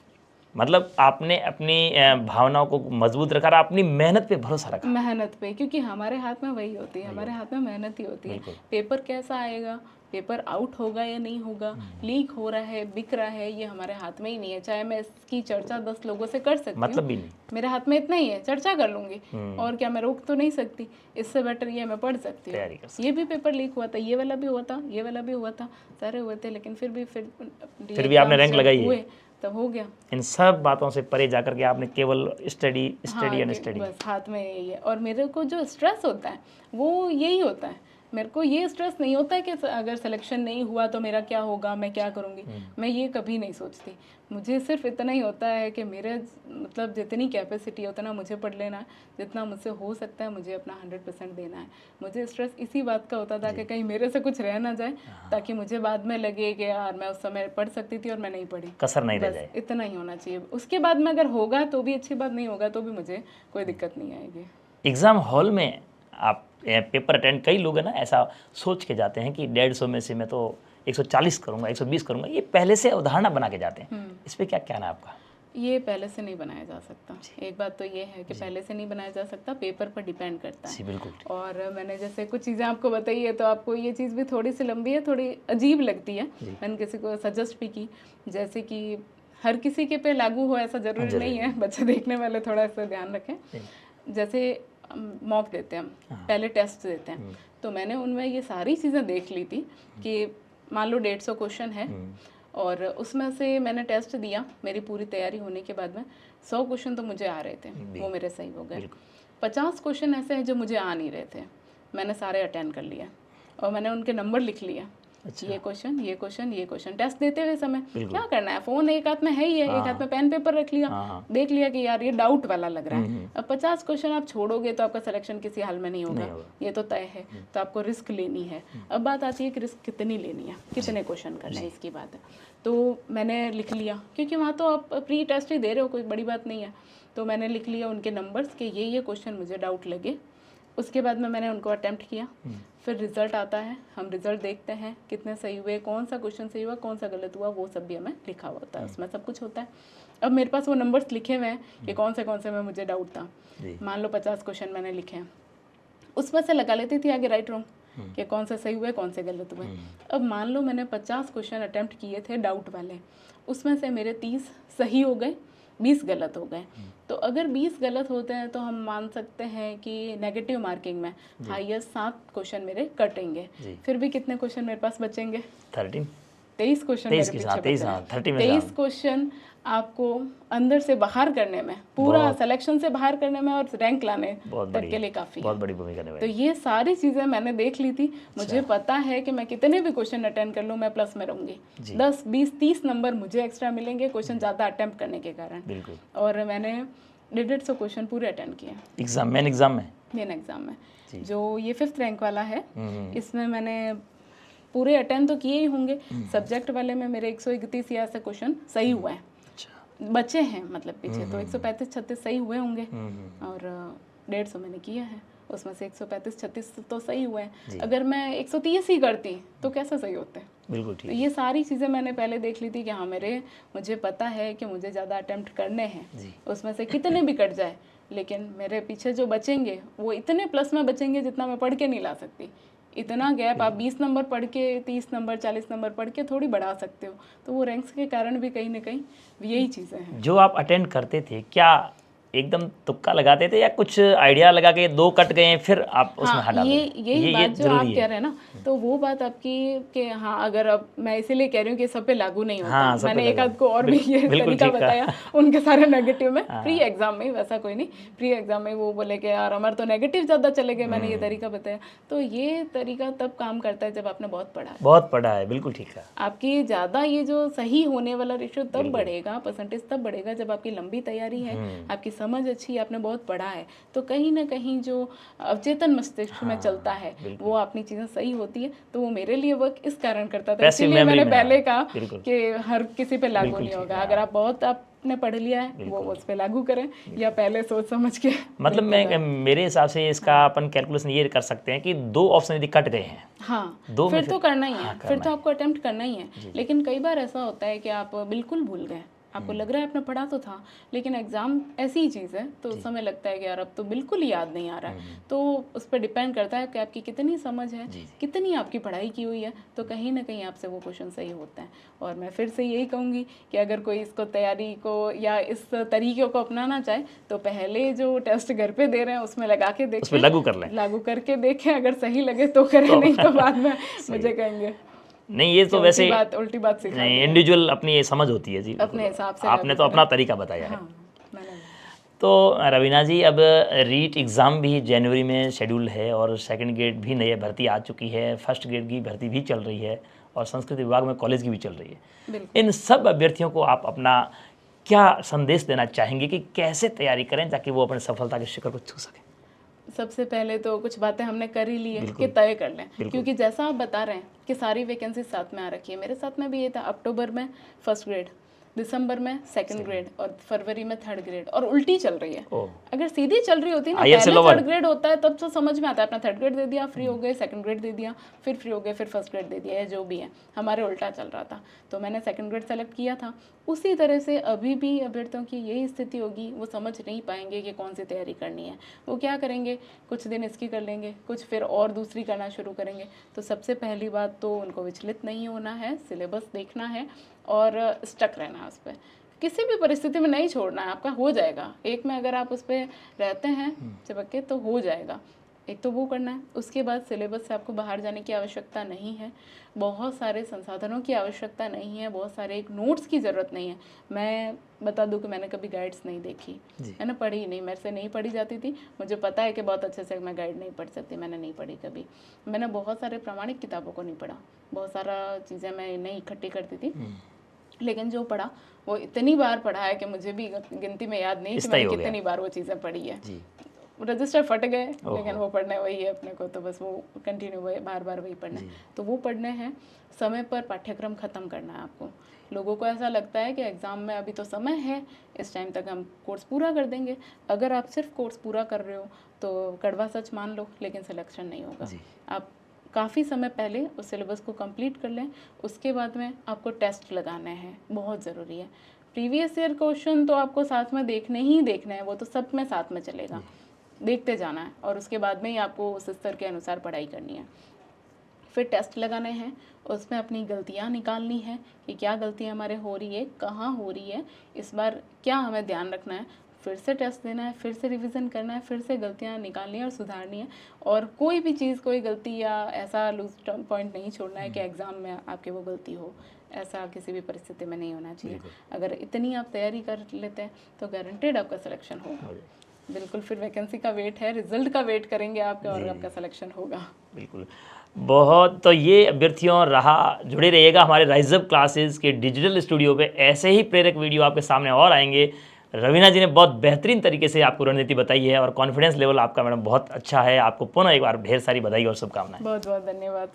मतलब आपने अपनी भावनाओं को मजबूत रखा, अपनी मेहनत पे भरोसा रखा। मेहनत पे, क्योंकि हमारे हाथ में वही होती है, हमारे हाथ में मेहनत ही होती है। पेपर कैसा आएगा, पेपर आउट होगा या नहीं होगा, लीक हो रहा है, बिक रहा है, ये हमारे हाथ में ही नहीं है। चाहे मैं इसकी चर्चा 10 लोगों से कर सकती हूँ, मतलब भी नहीं, मेरे हाथ में इतना ही है, चर्चा कर लूंगी, और क्या मैं रोक तो नहीं सकती। इससे बेटर ये मैं पढ़ सकती हूँ। ये भी पेपर लीक हुआ था, ये वाला भी हुआ था, ये वाला भी हुआ था, सारे हुए थे, लेकिन फिर भी आपने रैंक लगाई है, तब हो गया। इन सब बातों से परे जाकर के आपने केवल स्टडी एंड स्टडी, बस हाथ में यही है। और मेरे को जो स्ट्रेस होता है वो यही होता है, मेरे को ये स्ट्रेस नहीं होता है कि अगर सिलेक्शन नहीं हुआ तो मेरा क्या होगा, मैं क्या करूँगी, मैं ये कभी नहीं सोचती। मुझे सिर्फ इतना ही होता है कि मेरे मतलब जितनी कैपेसिटी है उतना मुझे पढ़ लेना है, जितना मुझसे हो सकता है मुझे अपना 100% देना है। मुझे स्ट्रेस इसी बात का होता था कि कहीं मेरे से कुछ रह ना जाए, ताकि मुझे बाद में लगे कि यार मैं उस समय पढ़ सकती थी और मैं नहीं पढ़ी, कसर नहीं रह जाए। इतना ही होना चाहिए। उसके बाद में अगर होगा तो भी अच्छी बात, नहीं होगा तो भी मुझे कोई दिक्कत नहीं आएगी। एग्ज़ाम हॉल में आप पेपर अटेंड, कई लोग हैं ना ऐसा सोच के जाते हैं कि 150 में से मैं तो 140 करूँगा, 120 करूँगा, ये पहले से अवधारणा बना के जाते हैं। इस पर क्या कहना है आपका? ये पहले से नहीं बनाया जा सकता। एक बात तो ये है कि पहले से नहीं बनाया जा सकता, पेपर पर डिपेंड करता है। बिल्कुल। और मैंने जैसे कुछ चीज़ें आपको बताई है, तो आपको ये चीज़ भी थोड़ी सी लंबी है, थोड़ी अजीब लगती है, मैंने किसी को सजेस्ट भी की, जैसे कि हर किसी के पे लागू हो ऐसा ज़रूरी नहीं है, बच्चे देखने वाले थोड़ा सा ध्यान रखें। जैसे मॉक देते हैं हम, पहले टेस्ट देते हैं, तो मैंने उनमें ये सारी चीज़ें देख ली थी कि मान लो 150 क्वेश्चन है, और उसमें से मैंने टेस्ट दिया, मेरी पूरी तैयारी होने के बाद में 100 क्वेश्चन तो मुझे आ रहे थे, वो मेरे सही हो गए। 50 क्वेश्चन ऐसे हैं जो मुझे आ नहीं रहे थे, मैंने सारे अटेंड कर लिया। और मैंने उनके नंबर लिख लिया। अच्छा। ये क्वेश्चन, ये क्वेश्चन, ये क्वेश्चन। टेस्ट देते हुए समय क्या करना है, फोन एक हाथ में है ही है, एक हाथ में पेन पेपर रख लिया, देख लिया कि यार ये डाउट वाला लग रहा है। अब 50 क्वेश्चन आप छोड़ोगे तो आपका सिलेक्शन किसी हाल में नहीं होगा, ये तो तय है। तो आपको रिस्क लेनी है। अब बात आती है कि रिस्क कितनी लेनी है, कितने क्वेश्चन करना है, इसकी बात है। तो मैंने लिख लिया, क्योंकि वहाँ तो आप प्री टेस्ट ही दे रहे हो, कोई बड़ी बात नहीं है। तो मैंने लिख लिया उनके नंबर्स के ये क्वेश्चन मुझे डाउट लगे। उसके बाद में मैंने उनको अटेम्प्ट किया। फिर रिजल्ट आता है, हम रिजल्ट देखते हैं कितने सही हुए, कौन सा क्वेश्चन सही हुआ, कौन सा गलत हुआ, वो सब भी हमें लिखा हुआ होता है, उसमें सब कुछ होता है। अब मेरे पास वो नंबर्स लिखे हुए हैं कि कौन से में मुझे डाउट था। मान लो 50 क्वेश्चन मैंने लिखे हैं, उसमें से लगा लेती थी आगे राइट रॉन्ग कि कौन से सही हुए, कौन से गलत हुए। अब मान लो मैंने 50 क्वेश्चन अटेम्प्ट किए थे डाउट वाले, उसमें से मेरे 30 सही हो गए, 20 गलत हो गए। तो अगर 20 गलत होते हैं तो हम मान सकते हैं कि नेगेटिव मार्किंग में हाईएस्ट 7 क्वेश्चन मेरे कटेंगे। फिर भी कितने क्वेश्चन मेरे पास बचेंगे? 23 क्वेश्चन मेरे पीछे बचे। 23 क्वेश्चन आपको अंदर से बाहर करने में, पूरा सिलेक्शन से बाहर करने में और रैंक लाने तक के लिए काफ़ी बहुत बड़ी भूमिका निभाई। तो ये सारी चीज़ें मैंने देख ली थी। मुझे पता है कि मैं कितने भी क्वेश्चन अटेंड कर लूँ मैं प्लस में रहूँगी। 10, 20, 30 नंबर मुझे एक्स्ट्रा मिलेंगे क्वेश्चन ज़्यादा अटेम्प्ट करने के कारण। और मैंने 150 क्वेश्चन पूरे अटेंड किए मेन एग्ज़ाम में। जो ये 5th रैंक वाला है, इसमें मैंने पूरे अटेंड तो किए ही होंगे। सब्जेक्ट वाले में मेरे 131 या ऐसे क्वेश्चन सही हुए हैं, बचे हैं मतलब पीछे, तो 135-36 सही हुए होंगे और 150 मैंने किया है, उसमें से 135-36 तो सही हुए हैं। अगर मैं 130 ही करती तो कैसे सही होते? बिल्कुल ठीक। तो ये सारी चीज़ें मैंने पहले देख ली थी कि हाँ मुझे पता है कि मुझे ज़्यादा अटेम्प्ट करने हैं, उसमें से कितने भी कट जाए, लेकिन मेरे पीछे जो बचेंगे वो इतने प्लस में बचेंगे जितना मैं पढ़ के नहीं ला सकती। इतना गैप आप 20 नंबर पढ़ के 30 नंबर 40 नंबर पढ़ के थोड़ी बढ़ा सकते हो। तो वो रैंक्स के कारण भी कहीं ना कहीं यही चीज़ें हैं। जो आप अटेंड करते थे, क्या एकदम तुक्का लगाते थे या कुछ आइडिया लगा के 2 कट गए फिर आप उसमें हटा देते? यही बात जो आप कह रहे हैं ना, तो वो बात आपकी कि हाँ, अगर अब मैं इसीलिए कह रही हूँ कि सब पे लागू नहीं होता। मैंने एक आध को और भी ये तरीका बताया, उनके सारे नेगेटिव में प्री एग्जाम में, वैसा कोई नहीं, प्री एग्जाम में वो बोले कि यार हमारे तो नेगेटिव ज़्यादा चले गए, मैंने ये तरीका बताया। तो ये तरीका तब काम करता है जब आपने बहुत पढ़ा है। बिल्कुल ठीक है। आपकी ज़्यादा ये जो सही होने वाला रेशियो तब बढ़ेगा, परसेंटेज तब बढ़ेगा जब आपकी लंबी तैयारी है, आपकी समझ अच्छी, आपने बहुत पढ़ा है। तो कहीं ना कहीं जो अवचेतन मस्तिष्क में चलता है वो अपनी चीज़ें सही होती है। तो वो मेरे लिए वर्क इस कारण करता था, इसीलिए मैंने पहले कहा कि हर किसी पे लागू नहीं होगा। अगर आप बहुत आपने पढ़ लिया है वो उस पे लागू करें, या पहले सोच समझ के। मतलब मेरे हिसाब से इसका अपन कैलकुलेशन ये कर सकते हैं कि 2 ऑप्शन यदि कट गए हैं, हाँ, फिर तो करना ही है, फिर तो आपको अटेम्प्ट करना ही है। लेकिन कई बार ऐसा होता है कि आप बिल्कुल भूल गए, आपको लग रहा है आपने पढ़ा तो था, लेकिन एग्जाम ऐसी ही चीज़ है तो उस समय लगता है कि यार अब तो बिल्कुल ही याद नहीं आ रहा है। तो उस पर डिपेंड करता है कि आपकी कितनी समझ है, कितनी आपकी पढ़ाई की हुई है, तो कहीं ना कहीं आपसे वो क्वेश्चन सही होते हैं। और मैं फिर से यही कहूँगी कि अगर कोई इसको तैयारी को या इस तरीके को अपनाना चाहे तो पहले जो टेस्ट घर पे दे रहे हैं उसमें लगा के देखें, उसमें लागू करके देखें, अगर सही लगे तो करें, नहीं तो बाद में मुझे कहेंगे नहीं। ये तो वैसे उल्टी बात सिखा नहीं, इंडिविजुअल अपनी ये समझ होती है जी, अपने हिसाब से आपने तो अपना तरीका बताया है। मैंने तो रवीना जी, अब रीट एग्ज़ाम भी जनवरी में शेड्यूल है और सेकंड ग्रेड भी नई भर्ती आ चुकी है, फर्स्ट ग्रेड की भर्ती भी चल रही है और संस्कृत विभाग में कॉलेज की भी चल रही है। इन सब अभ्यर्थियों को आप अपना क्या संदेश देना चाहेंगे कि कैसे तैयारी करें ताकि वो अपने सफलता के शिखर को छू सकें? सबसे पहले तो कुछ बातें हमने कर ही ली है कि तय कर लें, क्योंकि जैसा आप बता रहे हैं कि सारी वैकेंसी साथ में आ रखी है, मेरे साथ में भी ये था। अक्टूबर में फर्स्ट ग्रेड, दिसंबर में सेकंड ग्रेड और फरवरी में थर्ड ग्रेड, और उल्टी चल रही है। अगर सीधी चल रही होती ना, पहले थर्ड ग्रेड होता है तब तो समझ में आता है, अपना थर्ड ग्रेड दे दिया, फ्री हो गए, सेकंड ग्रेड दे दिया, फिर फ्री हो गए, फिर फर्स्ट ग्रेड दे दिया, या जो भी है। हमारे उल्टा चल रहा था, तो मैंने सेकंड ग्रेड सेलेक्ट किया था। उसी तरह से अभी भी अभ्यर्थियों की यही स्थिति होगी, वो समझ नहीं पाएंगे कि कौन सी तैयारी करनी है। वो क्या करेंगे, कुछ दिन इसकी कर लेंगे, कुछ फिर और दूसरी करना शुरू करेंगे। तो सबसे पहली बात तो उनको विचलित नहीं होना है, सिलेबस देखना है और स्टक रहना है उस पर, किसी भी परिस्थिति में नहीं छोड़ना है, आपका हो जाएगा। एक में अगर आप उस पर रहते हैं चिपक के तो हो जाएगा। एक तो वो करना है। उसके बाद सिलेबस से आपको बाहर जाने की आवश्यकता नहीं है, बहुत सारे संसाधनों की आवश्यकता नहीं है, बहुत सारे एक नोट्स की ज़रूरत नहीं है। मैं बता दूं कि मैंने कभी गाइड्स नहीं देखी, मैंने पढ़ी नहीं, मेरे से नहीं पढ़ी जाती थी। मुझे पता है कि बहुत अच्छे से मैं गाइड नहीं पढ़ सकती, मैंने नहीं पढ़ी कभी। मैंने बहुत सारे प्रामाणिक किताबों को नहीं पढ़ा, बहुत सारा चीज़ें मैं नहीं इकट्ठी करती थी, लेकिन जो पढ़ा वो इतनी बार पढ़ा है कि मुझे भी गिनती में याद नहीं कि मैंने कितनी बार वो चीज़ें पढ़ी है। रजिस्टर फट गए, लेकिन वो पढ़ने वही है अपने को, तो बस वो कंटिन्यू वही बार बार वही पढ़ना है। तो वो पढ़ने हैं, समय पर पाठ्यक्रम ख़त्म करना है आपको। लोगों को ऐसा लगता है कि एग्ज़ाम में अभी तो समय है, इस टाइम तक हम कोर्स पूरा कर देंगे। अगर आप सिर्फ कोर्स पूरा कर रहे हो तो कड़वा सच मान लो, लेकिन सिलेक्शन नहीं होगा। आप काफ़ी समय पहले उस सिलेबस को कंप्लीट कर लें, उसके बाद में आपको टेस्ट लगाने हैं, बहुत ज़रूरी है। प्रीवियस ईयर क्वेश्चन तो आपको साथ में देखने ही देखना है, वो तो सब में साथ में चलेगा, देखते जाना है, और उसके बाद में ही आपको उस स्तर के अनुसार पढ़ाई करनी है। फिर टेस्ट लगाने हैं, उसमें अपनी गलतियां निकालनी है कि क्या गलतियां हमारे हो रही है, कहाँ हो रही है, इस बार क्या हमें ध्यान रखना है। फिर से टेस्ट देना है, फिर से रिवीजन करना है, फिर से गलतियां निकालनी है और सुधारनी है। और कोई भी चीज़, कोई गलती या ऐसा लूज पॉइंट नहीं छोड़ना है कि एग्ज़ाम में आपके वो गलती हो, ऐसा किसी भी परिस्थिति में नहीं होना चाहिए। अगर इतनी आप तैयारी कर लेते हैं तो गारंटेड आपका सिलेक्शन होगा। बिल्कुल, फिर वैकेंसी का वेट है, रिजल्ट का वेट करेंगे आपका, और आपका सिलेक्शन होगा। बिल्कुल, बहुत। तो ये अभ्यर्थियों रहा, जुड़े रहिएगा हमारे राइज अप क्लासेस के डिजिटल स्टूडियो पे, ऐसे ही प्रेरक वीडियो आपके सामने और आएंगे। रवीना जी ने बहुत बेहतरीन तरीके से आपको रणनीति बताई है और कॉन्फिडेंस लेवल आपका मैडम बहुत अच्छा है। आपको पुनः एक बार ढेर सारी बधाई और शुभकामनाएं। बहुत बहुत धन्यवाद।